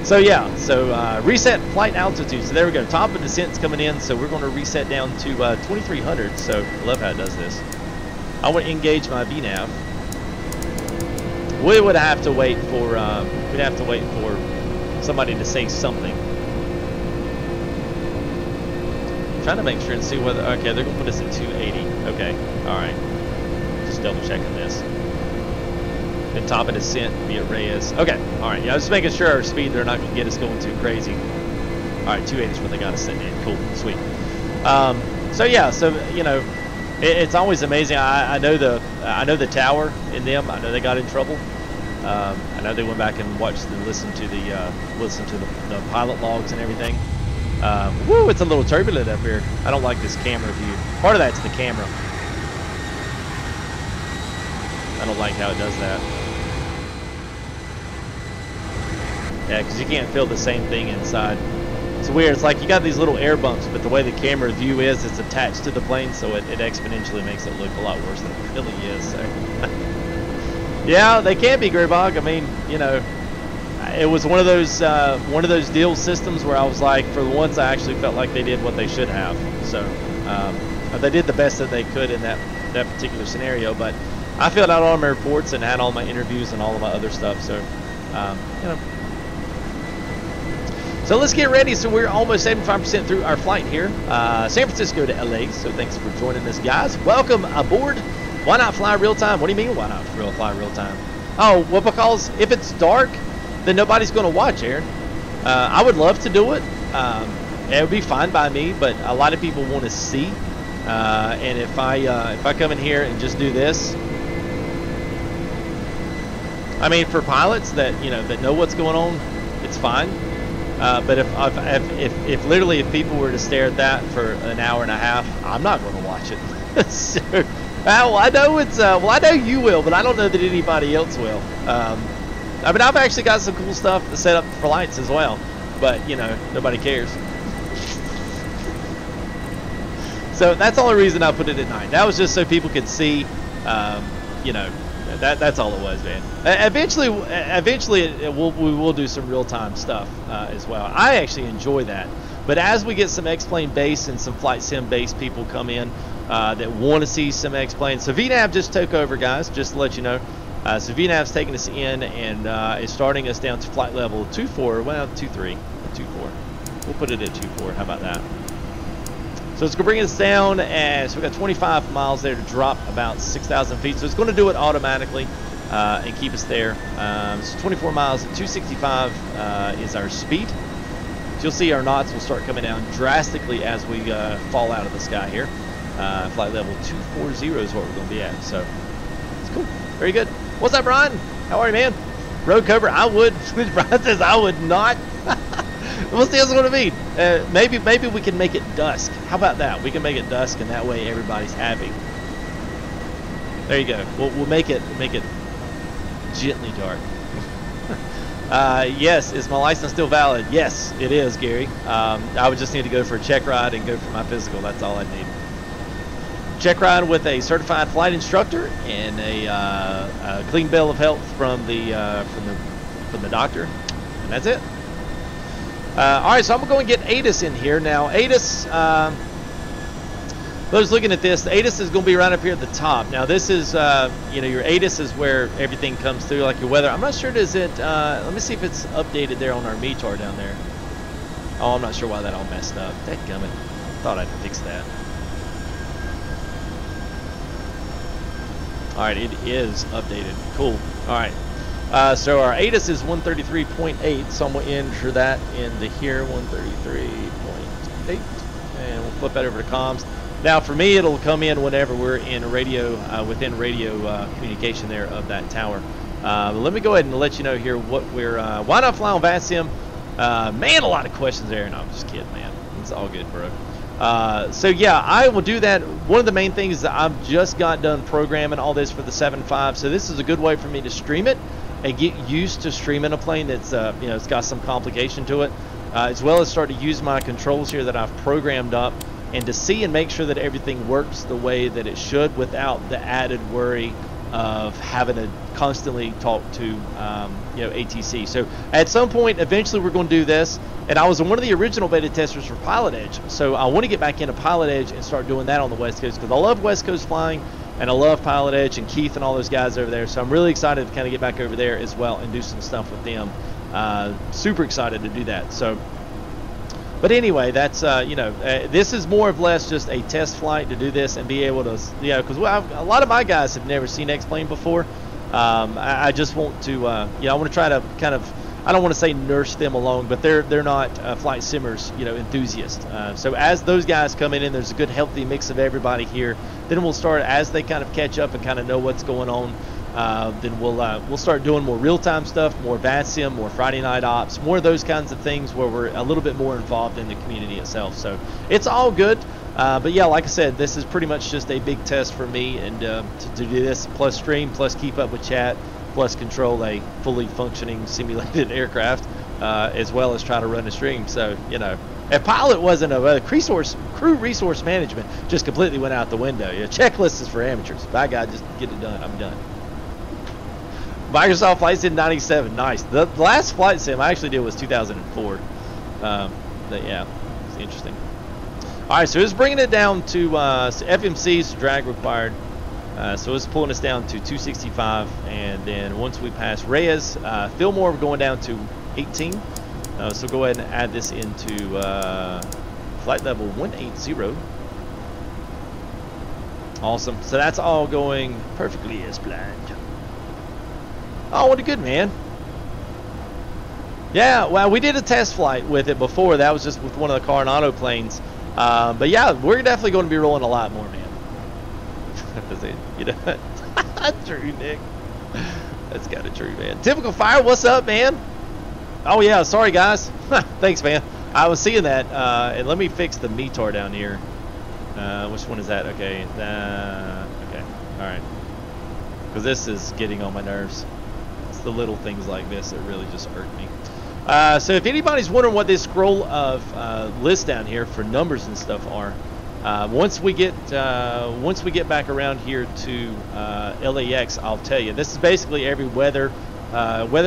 so yeah, so reset flight altitude. So there we go. Top of descent's coming in. So we're going to reset down to 2300. So I love how it does this. I want to engage my VNAV. We would have to wait for somebody to say something. I'm trying to make sure and see whether, okay, they're gonna put us at 280. Okay, all right. Just double checking this. The top of descent via Reyes. Okay, all right. Yeah, I was just making sure our speed, they're not gonna get us going too crazy. All right, 280 is what they got us sitting in. Cool, sweet. So yeah, so it's always amazing. I know the tower in them. I know they got in trouble. I know they went back and watched and listened to the pilot logs and everything. Woo, it's a little turbulent up here. I don't like this camera view. Part of that's the camera. I don't like how it does that. Yeah, because you can't feel the same thing inside. It's weird. It's like you got these little air bumps, but the way the camera view is, it's attached to the plane, so it exponentially makes it look a lot worse than it really is. So. Yeah, they can be, Graybog. I mean, it was one of those deal systems where I was like, for the once, I actually felt like they did what they should have. So they did the best that they could in that particular scenario. But I filled out all my reports and had all my interviews and all of my other stuff. So So let's get ready. So we're almost 75% through our flight here, San Francisco to LA. So thanks for joining us, guys. Welcome aboard. Why not fly real time? What do you mean, why not fly real time? Oh, well, because if it's dark, then nobody's going to watch, Aaron. I would love to do it. It would be fine by me, but a lot of people want to see. And if I come in here and just do this, I mean, for pilots that that know what's going on, it's fine. But if literally if people were to stare at that for an hour and a half, I'm not going to watch it. So, well, I know it's I know you will, but I don't know that anybody else will. I mean, I've actually got some cool stuff to set up for lights as well, but nobody cares. So that's the only reason I put it at night. That was just so people could see, that's all it was, man. Eventually we will do some real-time stuff as well. I actually enjoy that. But as we get some X-Plane base and some flight sim base people come in that want to see some X-Plane. So VNAV just took over, guys, just to let you know. So VNAV's taking us in and is starting us down to flight level 24, well, 23, 24. We'll put it at 24. How about that? So it's going to bring us down, and so we've got 25 miles there to drop about 6,000 feet. So it's going to do it automatically and keep us there. So 24 miles at 265 is our speed. So you'll see our knots will start coming down drastically as we fall out of the sky here. Flight level 240 is what we're going to be at. So it's cool. Very good. What's up, Brian? How are you, man? Road cover, I would. Brian says I would not. We'll see what's going to be. Maybe we can make it dusk. How about that? We can make it dusk, and that way everybody's happy. There you go. We'll make it gently dark. Yes, is my license still valid? Yes, it is, Gary. I would just need to go for a check ride and go for my physical. That's all I need. Check ride with a certified flight instructor and a clean bill of health from the doctor, and that's it. All right, so I'm going to get ATIS in here. Now, ATIS, those looking at this, the ATIS is going to be right up here at the top. Now, this is, your ATIS is where everything comes through, like your weather. I'm not sure, does it, let me see if it's updated there on our METAR down there. Oh, I'm not sure why that all messed up. Dadgummit. Thought I'd fix that. All right, it is updated. Cool. All right. So our ATIS is 133.8, so I'm going to enter that into here, 133.8, and we'll flip that over to comms. Now for me, it'll come in whenever we're in radio, within radio communication there of that tower. Let me go ahead and let you know here what we're, why not fly on VATSIM? Man, a lot of questions there. No, I'm just kidding, man. It's all good, bro. So yeah, I will do that. One of the main things is that I've just got done programming all this for the 7.5, so this is a good way for me to stream it and get used to streaming a plane that's it's got some complication to it, as well as start to use my controls here that I've programmed up and to see and make sure that everything works the way that it should without the added worry of having to constantly talk to ATC. So at some point eventually we're going to do this, and I was one of the original beta testers for Pilot Edge, so I want to get back into Pilot Edge and start doing that on the West Coast because I love West Coast flying and I love Pilot Edge and Keith and all those guys over there, so I'm really excited to kind of get back over there as well and do some stuff with them. Super excited to do that. So but anyway, that's this is more or less just a test flight to do this and be able to, because a lot of my guys have never seen X-Plane before. I just want to, I want to try to kind of, I don't want to say nurse them along, but they're not flight simmers, enthusiasts. So as those guys come in and there's a good healthy mix of everybody here, then we'll start as they kind of catch up and kind of know what's going on. Then we'll start doing more real-time stuff, more VATSIM, more Friday night ops, more of those kinds of things where we're a little bit more involved in the community itself. So it's all good. But yeah, like I said, this is pretty much just a big test for me, and to do this plus stream, plus keep up with chat, plus control a fully functioning simulated aircraft, as well as try to run a stream. So if Pilot wasn't a crew resource management just completely went out the window. Checklist is for amateurs. By God, just get it done. I'm done. Microsoft Flight Sim 97, nice. The last flight sim I actually did was 2004. But yeah, it's interesting. All right, so it's bringing it down to FMC's drag required. So it's pulling us down to 265, and then once we pass Reyes, Fillmore, we're going down to 18. So go ahead and add this into flight level 180. Awesome. So that's all going perfectly as planned. Oh, what a good man. Yeah, well, we did a test flight with it before. That was just with one of the Coronado planes. But yeah, we're definitely going to be rolling a lot more, man. You know, that's true, Nick. That's kind of true, man. Typical Fire, what's up, man? Oh yeah, sorry guys. Thanks, man. I was seeing that, and let me fix the METAR down here. Which one is that? Okay, okay, all right. Because this is getting on my nerves. It's the little things like this that really just irk me. So if anybody's wondering what this scroll of lists down here for numbers and stuff are, once we get back around here to LAX, I'll tell you. This is basically every weather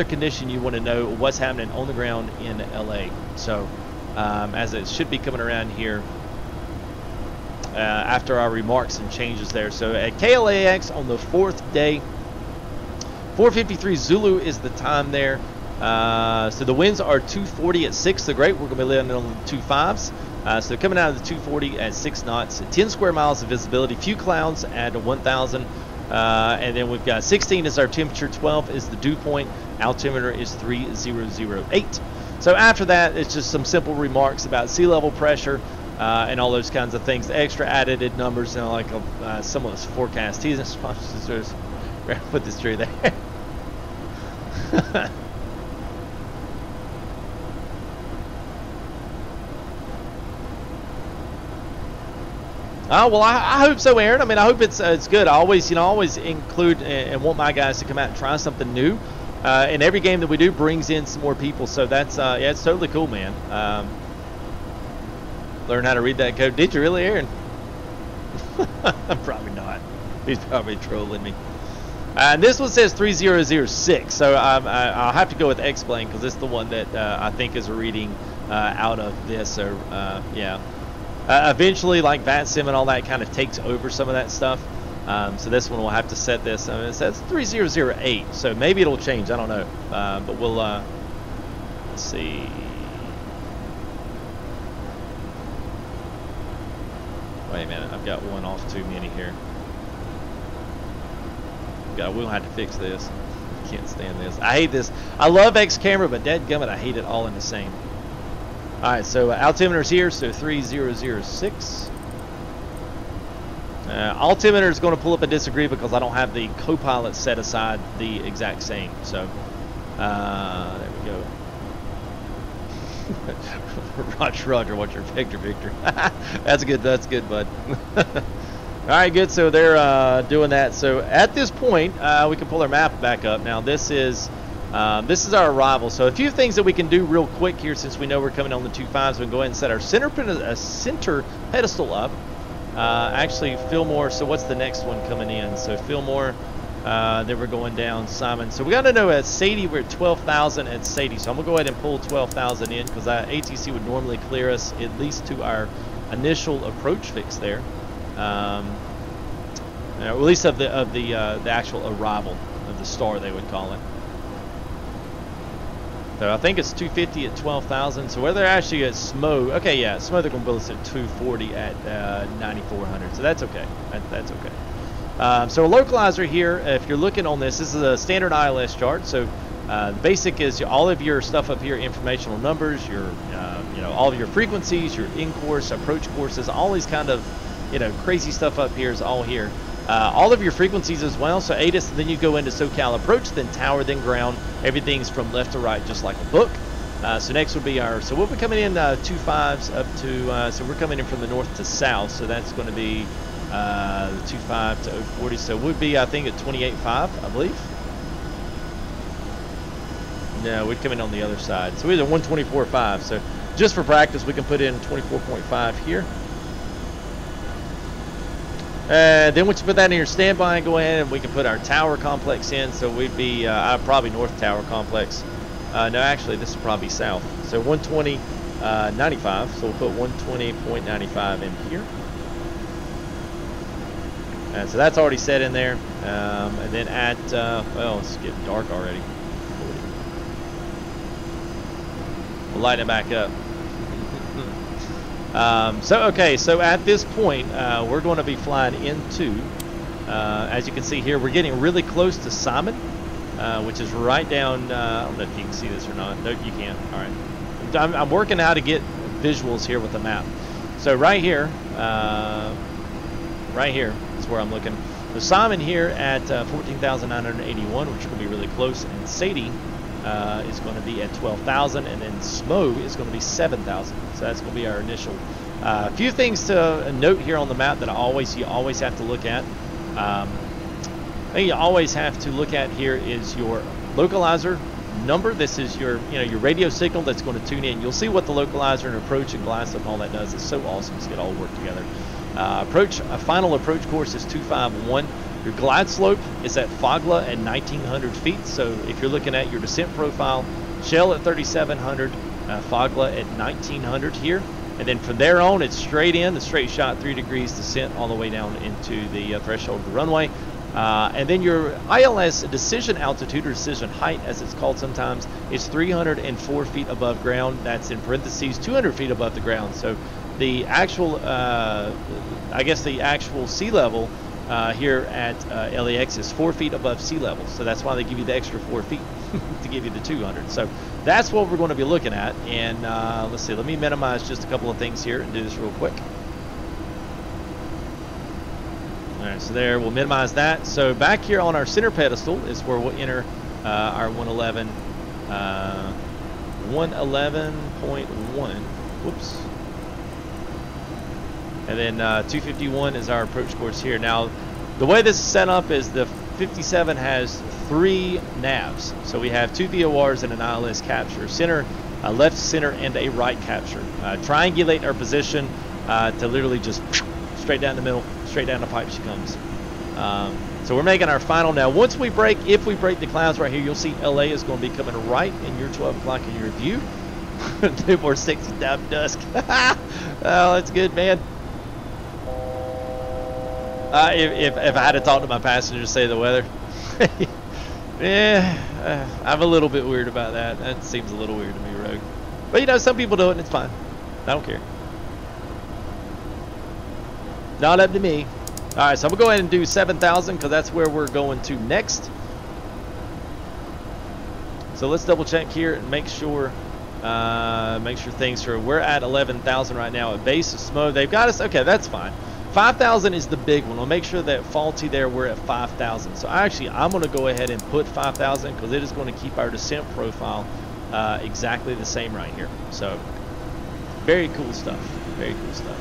condition you want to know what's happening on the ground in LA. So as it should be coming around here after our remarks and changes there. So at KLAX on the 4th day, 4:53 Zulu is the time there. So the winds are 240 at 6. The great, we're going to be landing on the 25s. So coming out of the 240 at 6 knots, 10 square miles of visibility, few clouds at 1,000. And then we've got 16 is our temperature, 12 is the dew point, altimeter is 3008. So after that, it's just some simple remarks about sea level pressure and all those kinds of things. The extra added numbers, you know, like some of those forecasts. He's sponsors. Put this tree there. Oh, well, I hope so, Aaron. I mean, I hope it's good. I always, always include and want my guys to come out and try something new. And every game that we do brings in some more people. So that's, yeah, it's totally cool, man. Learn how to read that code. Did you really, Aaron? Probably not. He's probably trolling me. And this one says 3006. So I'll have to go with X-Plane because it's the one that I think is reading out of this. So, yeah. Eventually, like VATSIM and all that kind of takes over some of that stuff. So this one will have to set this. I mean, it says 3008, so maybe it'll change. I don't know. But we'll let's see. Wait a minute, I've got one off too many here. We'll have to fix this. Can't stand this. I hate this. I love X camera, but dadgummit, I hate it all in the same. Alright, so altimeter's here, so 3006. Altimeter is going to pull up and disagree because I don't have the Copilot set aside the exact same. So, there we go. Roger, what's your Victor? That's good, bud. Alright, good. So they're doing that. So at this point, we can pull our map back up. Now this is our arrival. So a few things that we can do real quick here since we know we're coming on the 25s. We can go ahead and set our center pedestal up. Actually, Fillmore. So what's the next one coming in? So Fillmore, then we're going down Simon. So we got to know at Sadie, we're at 12,000 at Sadie. So I'm going to go ahead and pull 12,000 in because ATC would normally clear us at least to our initial approach fix there. At least of the actual arrival of the star, they would call it. So I think it's 250 at 12,000. So where they're actually at SMO, okay, yeah, SMO they're going to build us at 240 at 9,400. So that's okay. That's okay. So a localizer here, if you're looking on this is a standard ILS chart. So the basic is all of your stuff up here, informational numbers, your all of your frequencies, your in-course, approach courses, all these kind of crazy stuff up here is all here. All of your frequencies as well. So ATIS, then you go into SoCal approach, then tower, then ground. Everything's from left to right, just like a book. So next would be our. So we'll be coming in 25s up to. So we're coming in from the north to south. So that's going to be the 25 to 040. So it would be, I think, at 28.5, I believe. No, we'd come in on the other side. So either 124.5. So just for practice, we can put in 24.5 here. Then once you put that in your standby, go ahead and we can put our tower complex in. So we'd be probably north tower complex. No, actually, this would probably be south. So 120.95. So we'll put 120.95 in here. And so that's already set in there. And then at, well, it's getting dark already. We'll light it back up. Okay, so at this point, we're going to be flying into, as you can see here, we're getting really close to Simon, which is right down, I don't know if you can see this or not. No, you can't. All right. I'm working how to get visuals here with the map. So right here is where I'm looking. The Simon here at 14,981, which is going to be really close, and Sadie is going to be at 12,000, and then Smo is going to be 7,000. So that's going to be our initial. A few things to note here on the map that you always have to look at. I think you always have to look at here is your localizer number. This is your radio signal that's going to tune in. You'll see what the localizer and approach and glide stuff and all that does. It's so awesome to see it all work together. Final approach course is 251. Your glide slope is at Fogla at 1,900 feet. So if you're looking at your descent profile, Shell at 3,700, Fogla at 1,900 here. And then from there on, it's straight in, the straight shot, 3 degrees descent all the way down into the threshold of the runway. And then your ILS decision altitude, or decision height as it's called sometimes, is 304 feet above ground. That's in parentheses 200 feet above the ground. So the actual, I guess the actual sea level here at LAX is 4 feet above sea level. So that's why they give you the extra 4 feet to give you the 200. So that's what we're going to be looking at. And let's see, let me minimize just a couple of things here and do this real quick. All right, so there, we'll minimize that. So back here on our center pedestal is where we'll enter our 111, 111.1, whoops. And then 251 is our approach course here. Now, the way this is set up is the 57 has 3 navs. So we have 2 VORs and an ILS capture, center, a left center, and a right capture. Triangulate our position to literally just straight down the middle, straight down the pipe she comes. So we're making our final now. Once we break, if we break the clouds right here, you'll see LA is going to be coming right in your 12 o'clock in your view. 2 more 60 down dusk. Oh, that's good, man. If I had to talk to my passengers, say the weather. Yeah, I'm a little bit weird about that. That seems a little weird to me, Rogue. But you know, some people do it and it's fine. I don't care. Not up to me. Alright, so I'm gonna go ahead and do 7,000 because that's where we're going to next. So let's double check here and make sure things are, we're at 11,000 right now at base of Smo. They've got us, okay, that's fine. 5,000 is the big one. I'll make sure that faulty there, we're at 5,000. So I'm going to go ahead and put 5,000 because it is going to keep our descent profile exactly the same right here. So very cool stuff. Very cool stuff.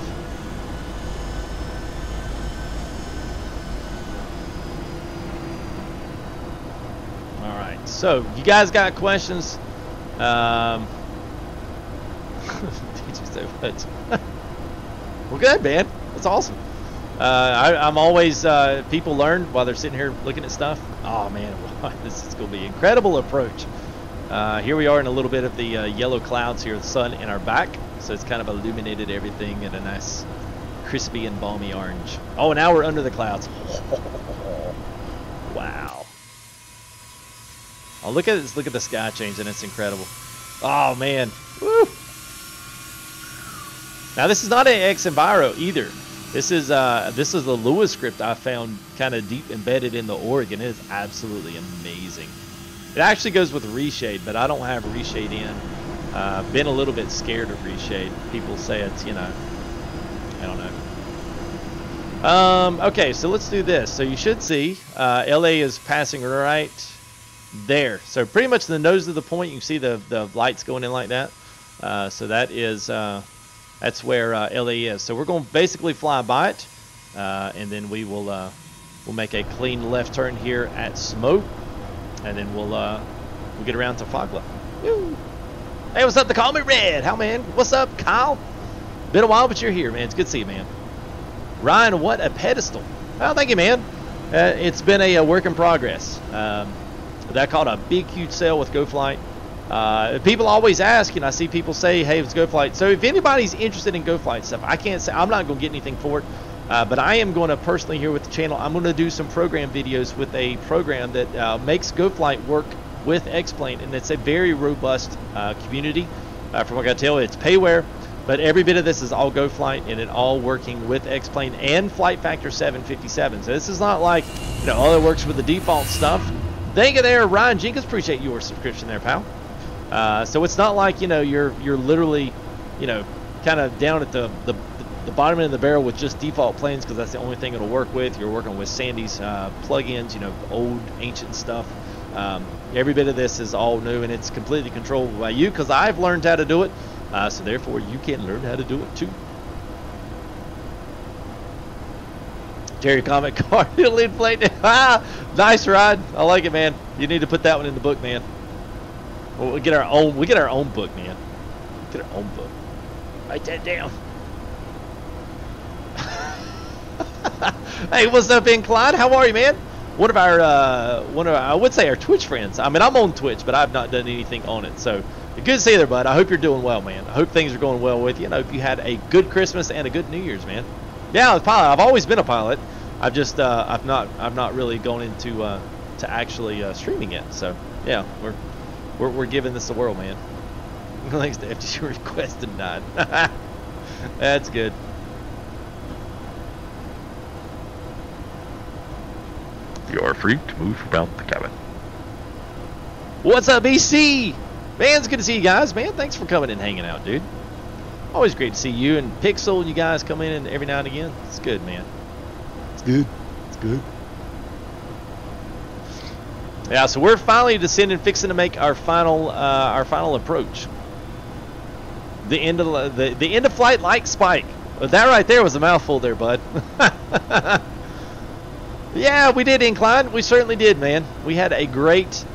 All right. So you guys got questions? Did you say what? Well, good, man. That's awesome. I'm always, people learn while they're sitting here looking at stuff. Oh man, this is going to be an incredible approach. Here we are in a little bit of the yellow clouds here, the sun in our back. So it's kind of illuminated everything in a nice crispy and balmy orange. Oh, now we're under the clouds. Wow. Oh, look at this, look at the sky changing. It's incredible. Oh man. Woo. Now this is not an X-Enviro either. This is the Lua script I found kind of deep embedded in the Oregon. It is absolutely amazing. It actually goes with Reshade, but I don't have Reshade in. Been a little bit scared of Reshade. People say it's, you know, I don't know. Okay, so let's do this. So you should see LA is passing right there. So pretty much the nose of the point, you can see the lights going in like that. So that is that's where LA is. So we're going to basically fly by it, and then we will we'll make a clean left turn here at Smo, and then we'll get around to Fogla. Woo. Hey, what's up? They call me Red. How, man? What's up, Kyle? Been a while, but you're here, man. It's good to see you, man. Ryan, what a pedestal. Oh, thank you, man. It's been a work in progress. That called a big, huge sale with GoFlight. People always ask, and I see people say, hey, it's GoFlight. So if anybody's interested in GoFlight stuff, I can't say, I'm not going to get anything for it, but I am going to personally here with the channel, I'm going to do some program videos with a program that makes GoFlight work with X-Plane, and it's a very robust community. From what I can tell, it's payware, but every bit of this is all GoFlight, and it all working with X-Plane and Flight Factor 757. So this is not like, you know, all it works with the default stuff. Thank you there, Ryan Jenkins. Appreciate your subscription there, pal. So it's not like, you know, you're literally, you know, kind of down at the bottom end of the barrel with just default planes, because that's the only thing it'll work with. You're working with Sandy's plugins, you know, old ancient stuff. Every bit of this is all new, and it's completely controlled by you, because I've learned how to do it. So therefore, you can learn how to do it too. Jerry Comic Car lead plate. Nice ride. I like it, man. You need to put that one in the book, man. We get our own. We get our own book, man. Get our own book. Write that down. Hey, what's up, Incline? How are you, man? One of our, I would say our Twitch friends. I mean, I'm on Twitch, but I've not done anything on it. So, good to see you there, bud. I hope you're doing well, man. I hope things are going well with you, and I hope you had a good Christmas and a good New Year's, man. Yeah, I was a pilot. I've always been a pilot. I've just, I've not really gone into to actually streaming it. So, yeah, we're giving this a whirl, man. Thanks to FTC request denied. That's good. You are free to move around the cabin. What's up, BC? Man, it's good to see you guys, man. Thanks for coming and hanging out, dude. Always great to see you and Pixel and you guys come in every now and again. It's good, man. It's good. It's good. Yeah, so we're finally descending, fixing to make our final approach. The end of the end of flight like spike. Well, that right there was a mouthful there, bud. Yeah, we did, Incline. We certainly did, man. We had a great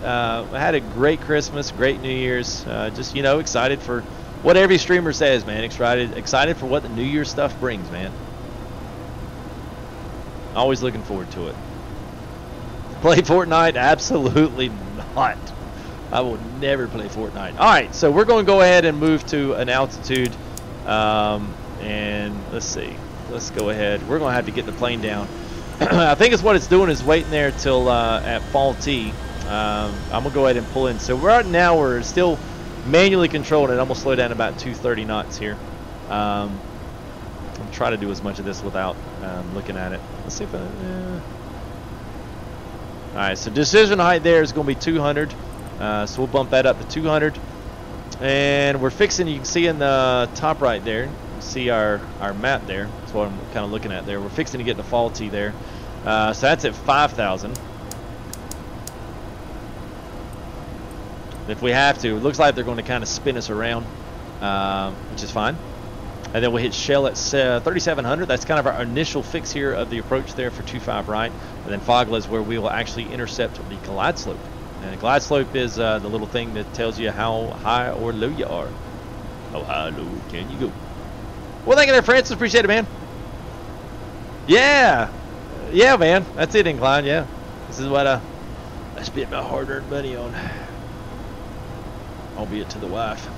Christmas, great New Year's. Just, you know, excited for what every streamer says, man. Excited for what the New Year's stuff brings, man. Always looking forward to it. Play Fortnite? Absolutely not. I will never play Fortnite. All right, so we're going to go ahead and move to an altitude, and let's see. Let's go ahead. We're going to have to get the plane down. I think it's what it's doing is waiting there till at Fall T. I'm gonna go ahead and pull in. So right now we're still manually controlling it. I'm gonna slow down about 230 knots here. I'm trying to do as much of this without looking at it. Let's see if all right, so decision height there is going to be 200. So we'll bump that up to 200. And we're fixing, you can see in the top right there, you see our map there. That's what I'm kind of looking at there. We're fixing to get to Fall T there. So that's at 5,000. If we have to, it looks like they're going to kind of spin us around, which is fine. And then we'll hit shell at 3,700. That's kind of our initial fix here of the approach there for 25 right. And then Fogla is where we will actually intercept the glide slope. And glide slope is the little thing that tells you how high or low you are. How high or low can you go? Well, thank you there, Francis. Appreciate it, man. Yeah. Yeah, man. That's it, Incline. Yeah. This is what I spent my hard-earned money on. Albeit to the wife.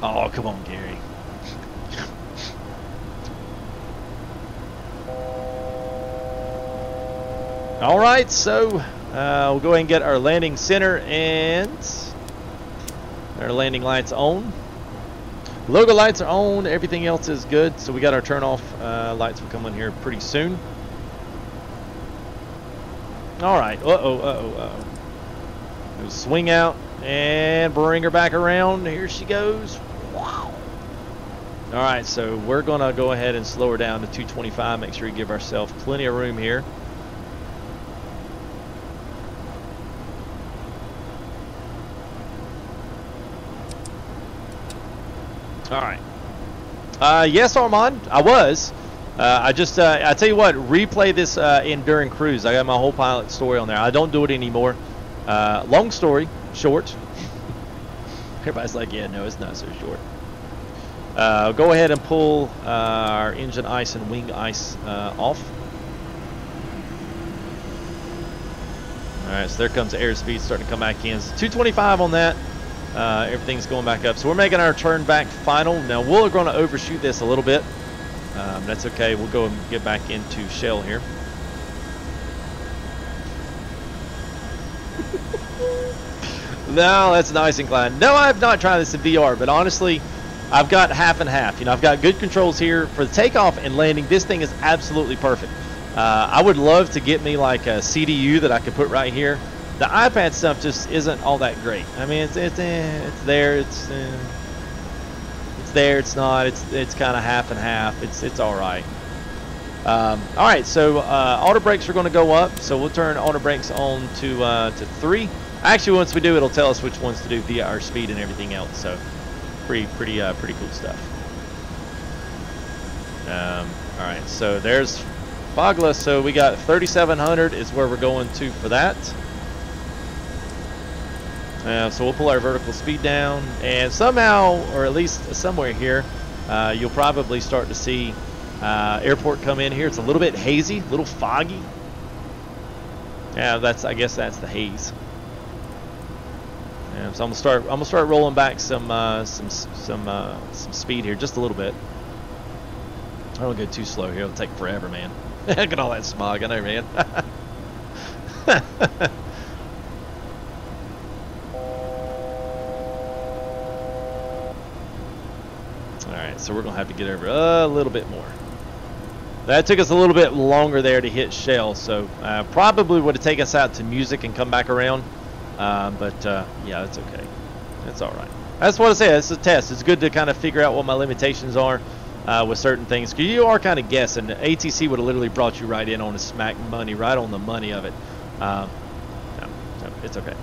Oh, come on, Gary. All right, so we'll go ahead and get our landing center and our landing lights on. Logo lights are on. Everything else is good. So we got our turn off lights will come on here pretty soon. All right. Uh-oh. We'll swing out and bring her back around. Here she goes. Wow. All right, so we're going to go ahead and slow her down to 225. Make sure we give ourselves plenty of room here. All right. Yes, Armand, I was. I tell you what, replay this during cruise. I got my whole pilot story on there. I don't do it anymore. Long story, short. Everybody's like, yeah, no, it's not so short. Go ahead and pull our engine ice and wing ice off. All right, so there comes the airspeed starting to come back in. So 225 on that. Everything's going back up. So we're making our turn back final. Now we're going to overshoot this a little bit. That's okay. We'll go and get back into shell here. No, that's a nice incline. No, I have not tried this in VR, but honestly, I've got half and half. You know, I've got good controls here for the takeoff and landing. This thing is absolutely perfect. I would love to get me like a CDU that I could put right here. The iPad stuff just isn't all that great. I mean, it's there, it's there, it's not. It's kind of half and half. It's all right. All right, so auto brakes are going to go up, so we'll turn auto brakes on to 3. Actually, once we do, it'll tell us which ones to do via our speed and everything else. So, pretty cool stuff. All right, so there's Fogla. So we got 3,700 is where we're going to for that. So we'll pull our vertical speed down, and somehow, or at least somewhere here, you'll probably start to see airport come in here. It's a little bit hazy, a little foggy. Yeah, I guess that's the haze. Yeah, so I'm gonna start rolling back some speed here, just a little bit. I don't go too slow here. It'll take forever, man. Look at all that smog. I know, man. All right, so we're gonna have to get over a little bit more. That took us a little bit longer there to hit Shell, so probably would have taken us out to music and come back around. But yeah, that's okay. That's all right. That's what I say. It's a test. It's good to kind of figure out what my limitations are with certain things, because you are kind of guessing. ATC would have literally brought you right in on a smack money, right on the money of it. No, it's okay.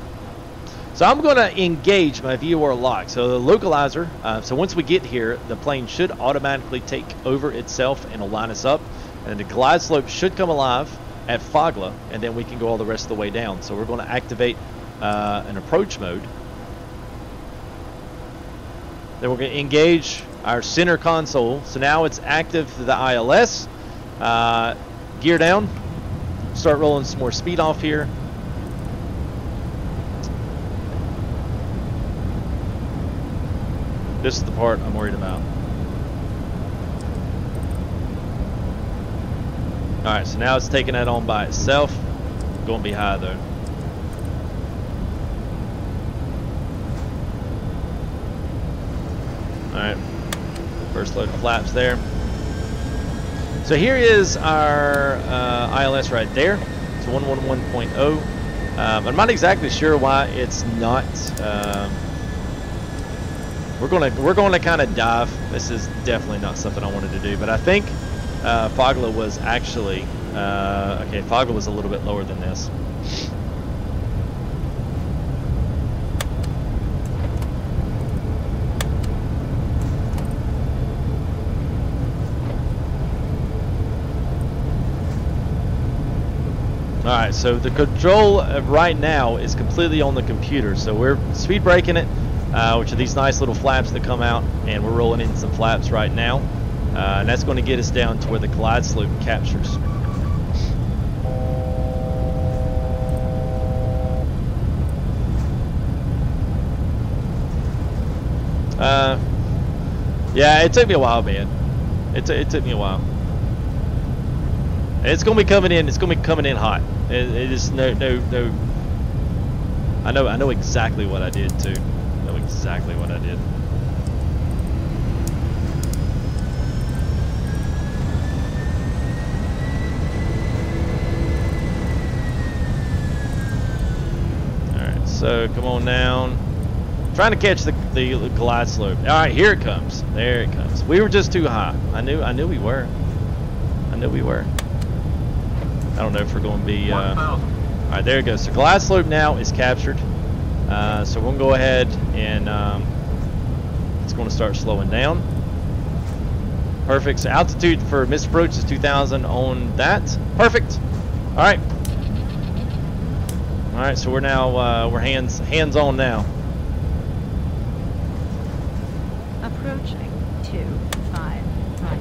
So I'm going to engage my VOR lock. So the localizer. So once we get here, the plane should automatically take over itself and will line us up, and the glide slope should come alive at Fogla, and then we can go all the rest of the way down. So we're going to activate an approach mode. Then we're going to engage our center console. So now it's active to the ILS. Gear down. Start rolling some more speed off here. This is the part I'm worried about. Alright, so now it's taking that on by itself. Going to be high though. Alright, first load of flaps there. So here is our ILS right there. It's 111.0. I'm not exactly sure why it's not. We're gonna kind of dive. This is definitely not something I wanted to do, but I think Fogla was actually okay. Fogla was a little bit lower than this. Alright, so the control right now is completely on the computer. So we're speed braking it, which are these nice little flaps that come out, and we're rolling in some flaps right now. And that's going to get us down to where the glide slope captures. Yeah, it took me a while, man. It took me a while. It's gonna be coming in. It's gonna be coming in hot. It is no. I know exactly what I did too. I know exactly what I did. All right, so come on down. Trying to catch the glide slope. All right, here it comes. There it comes. We were just too high. I knew we were. I knew we were. I don't know if we're going to be. All right, there it goes. So glide slope now is captured. So we're going to go ahead and it's going to start slowing down. Perfect. So altitude for missed approach is 2,000 on that. Perfect. All right. All right. So we're now we're hands on now. Approaching 25 right.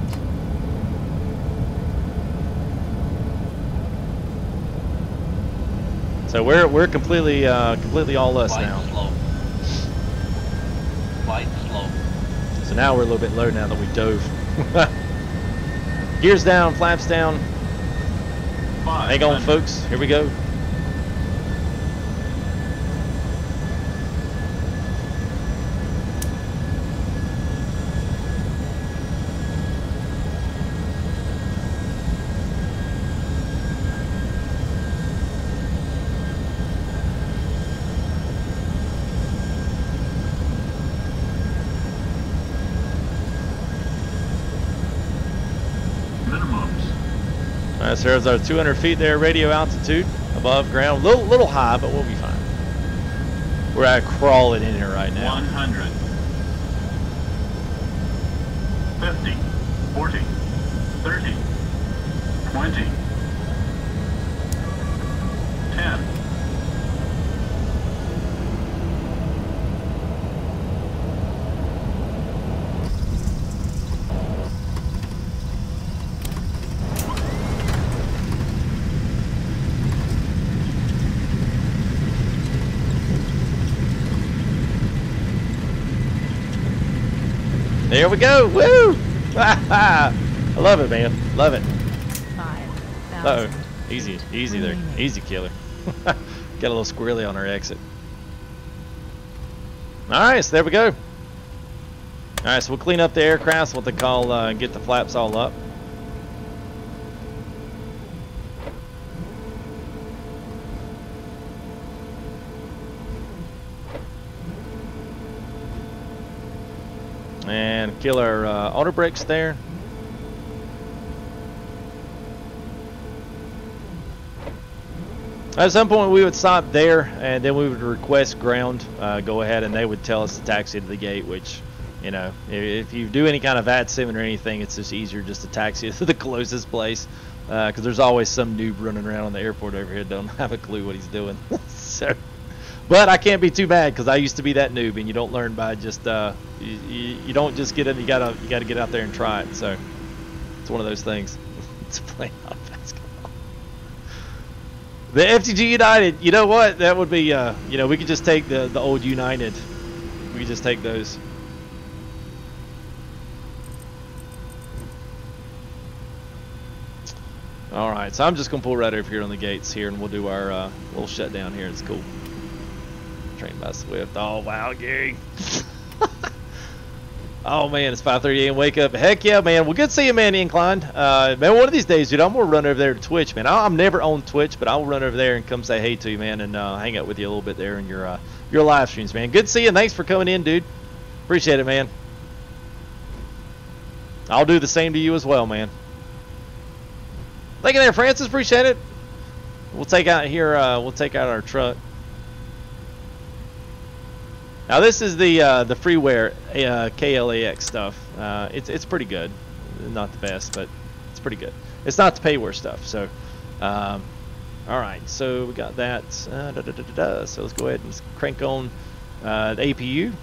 So we're completely all us now. Slow. Light slow. So now we're a little bit low now that we dove. Gears down, flaps down. Hang on, folks. Here we go. Alright, so there's our 200 feet there, radio altitude, above ground. Little high, but we'll be fine. We're crawling in here right now. 100. 50. 40. 30. 20. 10. There we go. Woo! I love it, man. Love it. 5,000. Uh-oh. Easy there. Easy killer. Got a little squirrely on our exit. Alright, so there we go. Alright, so we'll clean up the aircraft, what they call get the flaps all up. And kill our auto brakes there. At some point we would stop there and then we would request ground, go ahead, and they would tell us to taxi to the gate, which, you know, if you do any kind of VAD simming or anything, it's just easier just to taxi to the closest place, because there's always some noob running around on the airport over here that don't have a clue what he's doing. So, but I can't be too bad because I used to be that noob, and you don't learn by just you don't just get in. You gotta get out there and try it. So it's one of those things. It's playing out basketball. The FTG United. You know what? That would be. You know, we could just take the old United. We could just take those. All right. So I'm just gonna pull right over here on the gates here, and we'll do our little shutdown here. It's cool. Trained by Swift. Oh wow, Gary. Oh man, it's 5:30 a.m. wake up. Heck yeah, man. Well, good to see you, man. Inclined. Man, one of these days, dude, I'm gonna run over there to Twitch, man. I'm never on Twitch, but I'll run over there and come say hey to you, man, and hang out with you a little bit there in your live streams, man. Good to see you. Thanks for coming in, dude. Appreciate it, man. I'll do the same to you as well, man. Thank you there, Francis. Appreciate it. We'll take out here. We'll take out our truck. Now this is the freeware KLAX stuff. It's pretty good. Not the best, but it's pretty good. It's not the payware stuff. So, all right. So we got that. So let's go ahead and crank on the APU.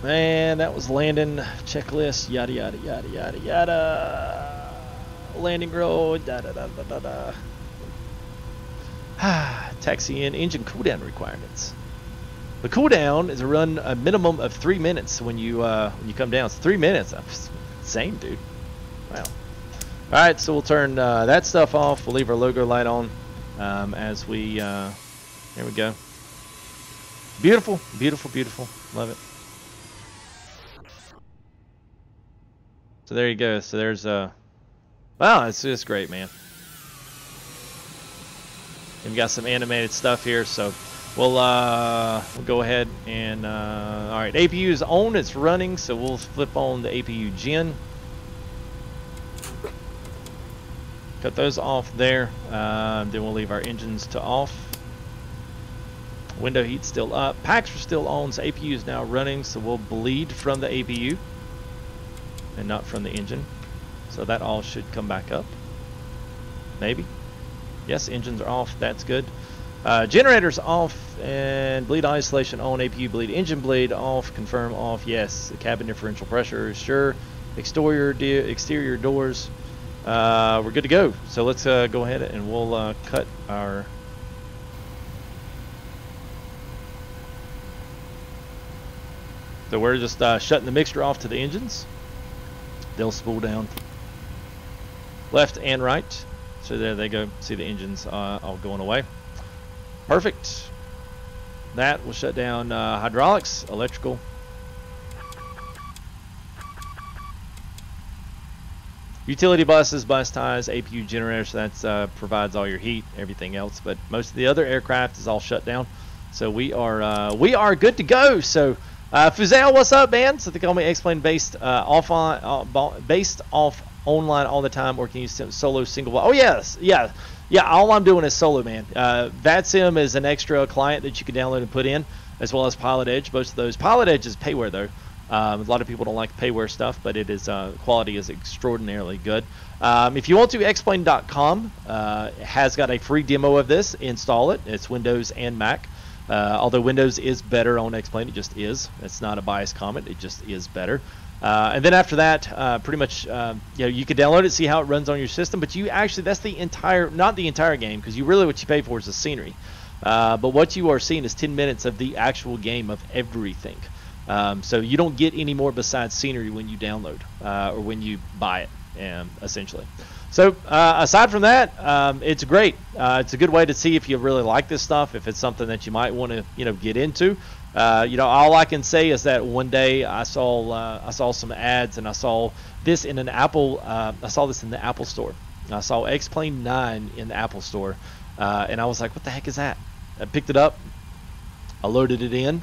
And that was landing checklist. Yada yada yada yada yada. Landing road. Da da da da da da. Taxi in engine cooldown requirements. The cooldown is a minimum of 3 minutes when you come down. It's 3 minutes. Same, dude. Wow. All right, so we'll turn that stuff off. We'll leave our logo light on as we. Here we go. Beautiful, beautiful, beautiful. Love it. So there you go. So there's wow, it's just great, man. And we got some animated stuff here, so we'll go ahead and all right, APU is on, it's running, so we'll flip on the APU gen. Cut those off there. Then we'll leave our engines to off. Window heat still up. Packs are still on, so APU is now running, so we'll bleed from the APU and not from the engine. So that all should come back up. Maybe. Yes, engines are off. That's good. Generators off and bleed isolation on. APU bleed. Engine bleed off. Confirm off. Yes. The cabin differential pressure is sure. Exterior doors. We're good to go. So let's go ahead and we'll cut our. So we're just shutting the mixture off to the engines. They'll spool down left and right. So there they go. See the engines all going away. Perfect. That will shut down hydraulics, electrical. Utility buses, bus ties, APU generators. That provides all your heat, everything else. But most of the other aircraft is all shut down. So we are good to go. So Fuzel, what's up, man? So they call me X-Plane based off online all the time, or can you solo single? Oh yes, yeah. All I'm doing is solo, man. VATSIM is an extra client that you can download and put in, as well as Pilot Edge. Most of those Pilot Edge is payware though. A lot of people don't like payware stuff, but it is quality is extraordinarily good. If you want to, xplane.com has got a free demo of this. Install it. It's Windows and Mac. Although Windows is better on X-Plane, it just is. It's not a biased comment. It just is better. And then after that, pretty much, you can download it, see how it runs on your system. But you actually, that's the entire, not the entire game, because what you pay for is the scenery. But what you are seeing is 10 minutes of the actual game of everything. So you don't get any more besides scenery when you download or when you buy it, essentially. So aside from that, it's great. It's a good way to see if you really like this stuff, if it's something that you might want to get into. All I can say is that one day I saw some ads, and I saw this in an Apple. I saw this in the Apple Store. I saw X-Plane 9 in the Apple Store, and I was like, "What the heck is that?" I picked it up. I loaded it in.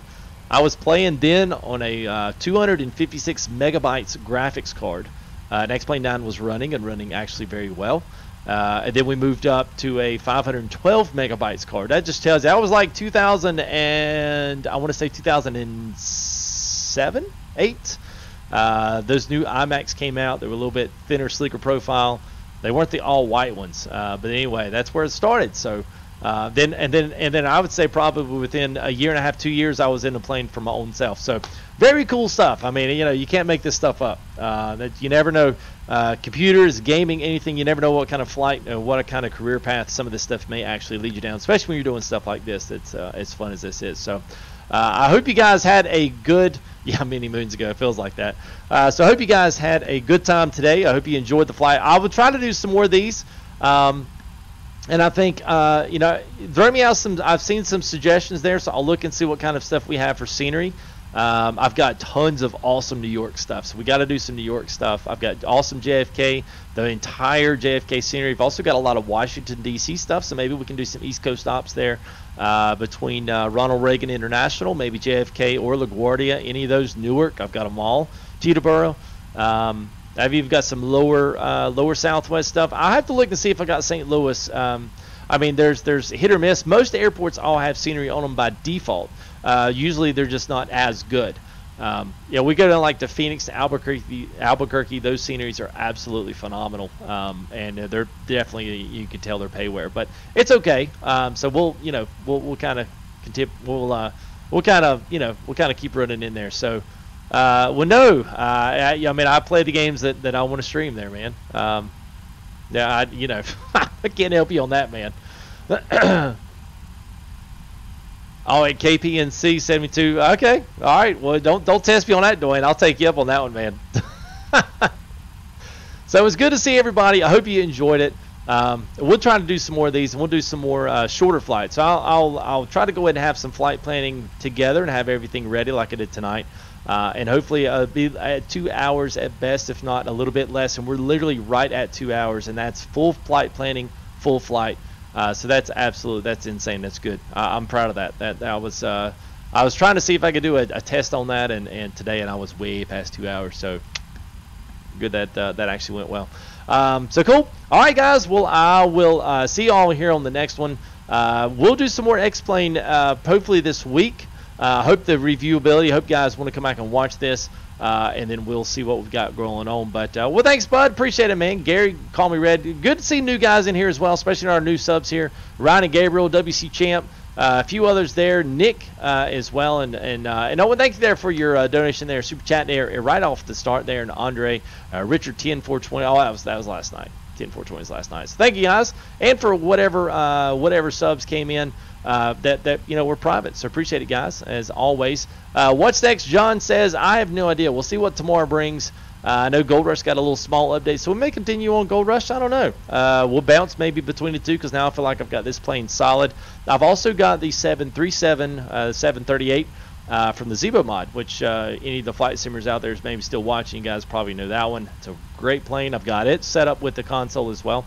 I was playing then on a 256 megabytes graphics card. And X-Plane 9 was running actually very well. And then we moved up to a 512 megabytes card. That just tells you, that was like 2007, 8. Those new iMacs came out. They were a little bit thinner, sleeker profile. They weren't the all white ones. But anyway, that's where it started. So then I would say probably within a year and a half, 2 years, I was into playing for my own self. So very cool stuff. I mean, you can't make this stuff up. That you never know. Computers, gaming, anything. You never know what kind of flight, what kind of career path some of this stuff may actually lead you down. Especially when you're doing stuff like this. It's as fun as this is. So I hope you guys had a good. Yeah, many moons ago. It feels like that. So I hope you guys had a good time today. I hope you enjoyed the flight. I will try to do some more of these. And I think, throw me out some. I've seen some suggestions there, so I'll look and see what kind of stuff we have for scenery. I've got tons of awesome New York stuff, so we got to do some New York stuff. I've got awesome JFK, the entire JFK scenery. We've also got a lot of Washington, D.C. stuff, so maybe we can do some East Coast stops there between Ronald Reagan International, maybe JFK or LaGuardia, any of those. Newark, I've got them all. Teterboro. I've even got some lower Southwest stuff. I'll have to look to see if I got St. Louis. I mean, there's hit or miss. Most airports all have scenery on them by default. Usually they're just not as good. We go down like to Phoenix, to Albuquerque. Those sceneries are absolutely phenomenal, and they're definitely, you can tell they're payware, but it's okay. So we'll kind of keep running in there. So I play the games that I want to stream there, man. I can't help you on that, man. Oh, at KPNC 72. Okay, all right. Well, don't test me on that, Dwayne. I'll take you up on that one, man. So it was good to see everybody. I hope you enjoyed it. We'll try to do some more of these, and we'll do some more shorter flights. So I'll try to go ahead and have some flight planning together and have everything ready like I did tonight. And hopefully be at 2 hours at best, if not a little bit less. And we're literally right at 2 hours, and that's full flight planning, full flight. So that's insane. That's good. I'm proud of that. I was trying to see if I could do a test on that, and today, and I was way past 2 hours. So good that actually went well. So cool. All right, guys. Well, I will see you all here on the next one. We'll do some more X-Plane hopefully this week. Hope the reviewability. Hope you guys want to come back and watch this. And then we'll see what we've got going on. But, well, thanks, bud. Appreciate it, man. Gary, call me Red. Good to see new guys in here as well, especially our new subs here. Ryan and Gabriel, WC Champ, a few others there. Nick as well. And Owen, thank you there for your donation there. Super chat there right off the start there. And Andre, Richard, 10420. Oh, that was last night. 10420 was last night. So thank you, guys. And for whatever subs came in. We're private, so appreciate it, guys, as always. What's next? John says, I have no idea. We'll see what tomorrow brings. I know Gold Rush got a little small update, so we may continue on Gold Rush. I don't know. We'll bounce maybe between the two, because now I feel like I've got this plane solid. I've also got the 737, 738 from the Zebo mod, which any of the flight simmers out there is maybe still watching. You guys probably know that one. It's a great plane. I've got it set up with the console as well.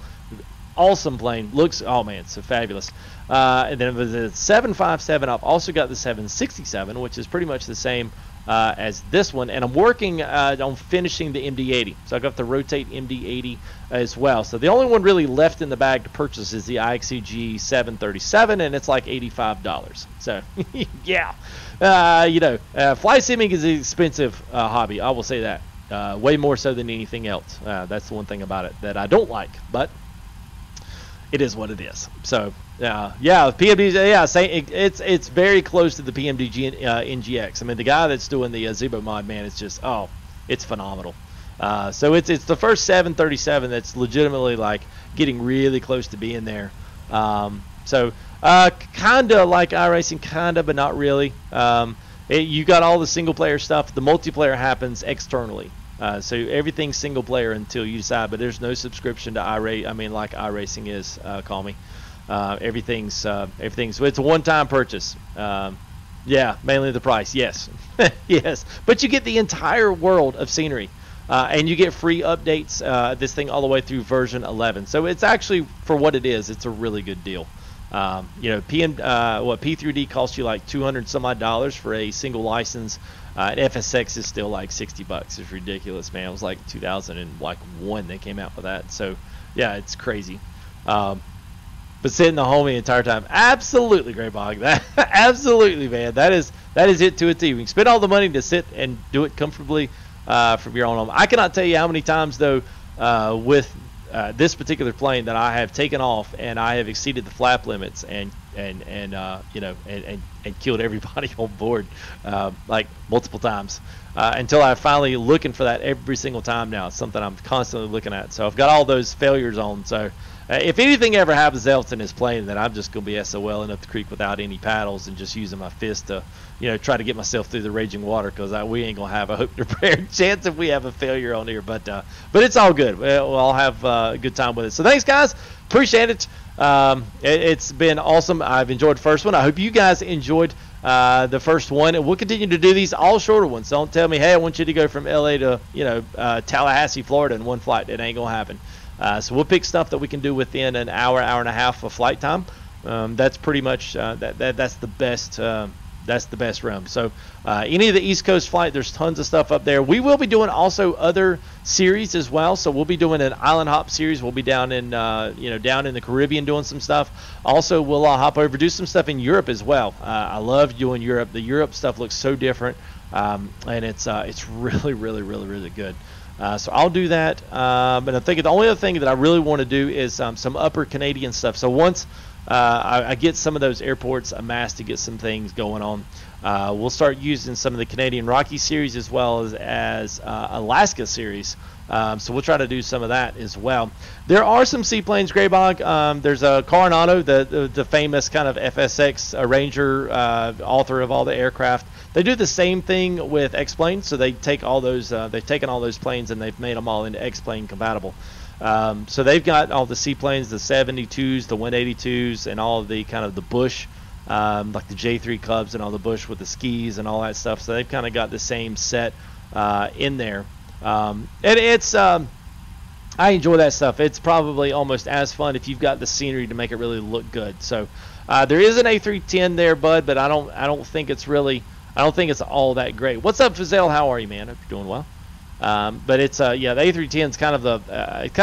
Awesome plane. Looks, oh man, it's so fabulous. And then with the 757, I've also got the 767, which is pretty much the same as this one, and I'm working on finishing the MD-80. So I got the Rotate MD-80 as well. So the only one really left in the bag to purchase is the IXCG 737, and it's like $85. So yeah, fly simming is an expensive hobby. I will say that, way more so than anything else. That's the one thing about it that I don't like, but it is what it is. So PMDG, it's very close to the PMDG NGX. I mean, the guy that's doing the Zebo mod, man, it's just, it's phenomenal. So it's the first 737 that's legitimately like getting really close to being there. Kind of like iRacing, kind of, but not really. You got all the single player stuff. The multiplayer happens externally. So everything's single player until you decide, but there's no subscription to like iRacing is, call me. Everything's it's a one-time purchase. Mainly the price. Yes. Yes, but you get the entire world of scenery, and you get free updates, this thing all the way through version 11. So it's actually, for what it is, it's a really good deal. P3D costs you like $200 some odd for a single license. And FSX is still like $60. It's ridiculous, man. It was like 2001 they came out with that. So yeah, it's crazy. But sitting the home the entire time, absolutely, Greybog. That absolutely, man. That is it to a T. We can spend all the money to sit and do it comfortably from your own home. I cannot tell you how many times though, with this particular plane that I have taken off and I have exceeded the flap limits and killed everybody on board, like multiple times, until I'm finally looking for that every single time now. It's something I'm constantly looking at. So I've got all those failures on. So if anything ever happens else in this plane, then I'm just going to be SOLing up the creek without any paddles and just using my fist to, try to get myself through the raging water, because we ain't going to have a hope to prayer chance if we have a failure on here. But it's all good. We'll all have a good time with it. So thanks, guys. Appreciate it. It's been awesome. I've enjoyed the first one. I hope you guys enjoyed the first one, and we'll continue to do these all shorter ones. Don't tell me, hey, I want you to go from LA to Tallahassee, Florida in one flight. It ain't gonna happen. So we'll pick stuff that we can do within an hour and a half of flight time. That's pretty much that's the best. That's the best realm. So any of the East Coast flight, there's tons of stuff up there. We will be doing also other series as well. So we'll be doing an island hop series. We'll be down in down in the Caribbean doing some stuff. Also, we'll hop over, do some stuff in Europe as well. I love doing Europe. The Europe stuff looks so different, and it's really, really, really, really good. So I'll do that. And I think the only other thing that I really want to do is some upper Canadian stuff. So once I get some of those airports amassed to get some things going on, we'll start using some of the Canadian Rocky series as well as Alaska series. So we'll try to do some of that as well. There are some seaplanes, Greybog. There's a Coronado, the famous kind of FSX Ranger, author of all the aircraft. They do the same thing with X-planes. So they take all those, they've taken all those planes and they've made them all into X-plane compatible. So they've got all the seaplanes, the 72s, the 182s, and all of the kind of the Bush, like the J3 Cubs and all the Bush with the skis and all that stuff. So they've kind of got the same set in there. And it's I enjoy that stuff. It's probably almost as fun if you've got the scenery to make it really look good. So there is an A310 there, bud, but I don't think it's all that great. What's up, Fazelle? How are you, man? Hope you're doing well. But it's the A310 is kind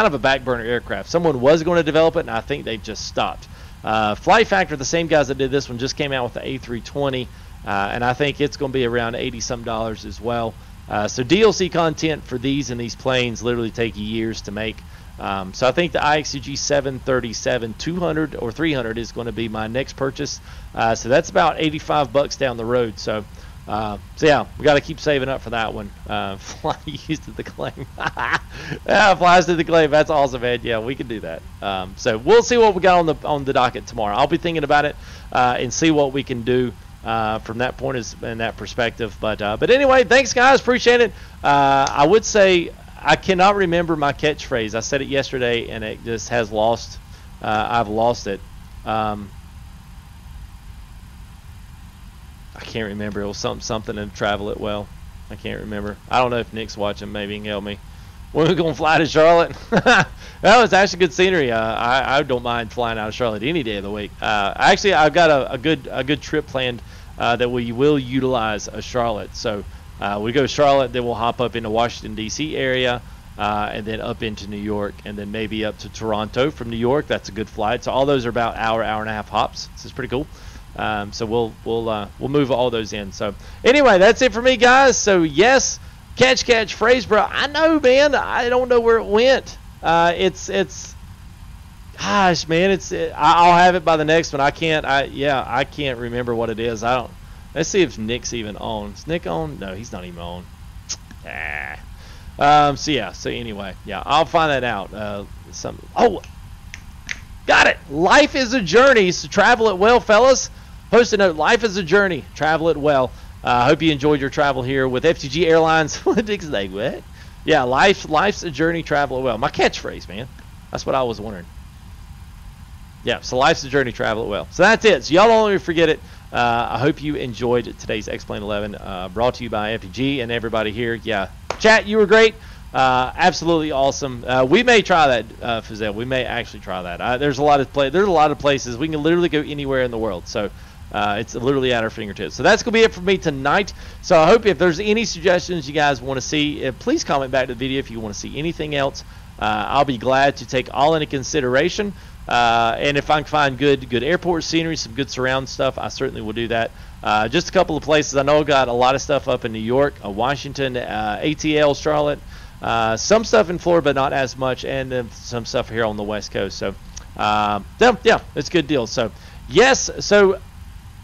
of a back burner aircraft. Someone was going to develop it, and I think they've just stopped. Flight Factor, the same guys that did this one, just came out with the A320, and I think it's going to be around $80 some as well. So DLC content for these and these planes literally take years to make. So I think the IXCG 737 200 or 300 is going to be my next purchase. So that's about $85 down the road. So yeah, we got to keep saving up for that one. Fly used to the claim. Yeah, flies to the claim. That's awesome, man. Yeah, we can do that. So we'll see what we got on the docket tomorrow. I'll be thinking about it and see what we can do from that point and that perspective. But anyway, thanks, guys. Appreciate it. I would say I cannot remember my catchphrase. I said it yesterday, and it just has lost. I've lost it. I can't remember. It was something and travel it well. I can't remember. I don't know if Nick's watching. Maybe he can help me. When we're going to fly to Charlotte. That was actually good scenery. I don't mind flying out of Charlotte any day of the week. Actually, I've got a good trip planned that we will utilize Charlotte. So We go Charlotte, then we'll hop up into Washington, D.C. area, and then up into New York, and then maybe up to Toronto from New York. That's a good flight. So all those are about hour and a half hops. This is pretty cool. So we'll move all those in. So anyway, that's it for me, guys. So yes, catch Phraseboro. I know, man. I don't know where it went. It's gosh, man. I'll have it by the next one. I can't remember what it is. Let's see if Nick's even on. Is Nick on? No, he's not even on. So anyway, yeah, I'll find that out. Got it. Life is a journey, so travel it well, fellas. Post a note. Life is a journey. Travel it well. I hope you enjoyed your travel here with FTG Airlines. What Dick's like? What? Yeah, life's a journey. Travel it well. My catchphrase, man. That's what I was wondering. Yeah, so life's a journey. Travel it well. So that's it. So y'all don't let me forget it. I hope you enjoyed today's X-Plane 11, brought to you by FTG and everybody here. Yeah, chat, you were great. Absolutely awesome. We may try that, Fazelle. We may actually try that. There's a lot of places we can literally go anywhere in the world. So it's literally at our fingertips. So that's gonna be it for me tonight. So I hope if there's any suggestions you guys want to see, please comment back to the video if you want to see anything else. I'll be glad to take all into consideration. And if I can find good airport scenery, some good surround stuff, I certainly will do that. Just a couple of places. I know I got a lot of stuff up in New York, Washington, ATL, Charlotte. Some stuff in Florida, but not as much, and then some stuff here on the West Coast. So, yeah, it's a good deal. So, yes, so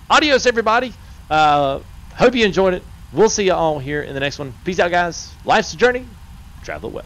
adios, everybody. Hope you enjoyed it. We'll see you all here in the next one. Peace out, guys. Life's a journey. Travel it well.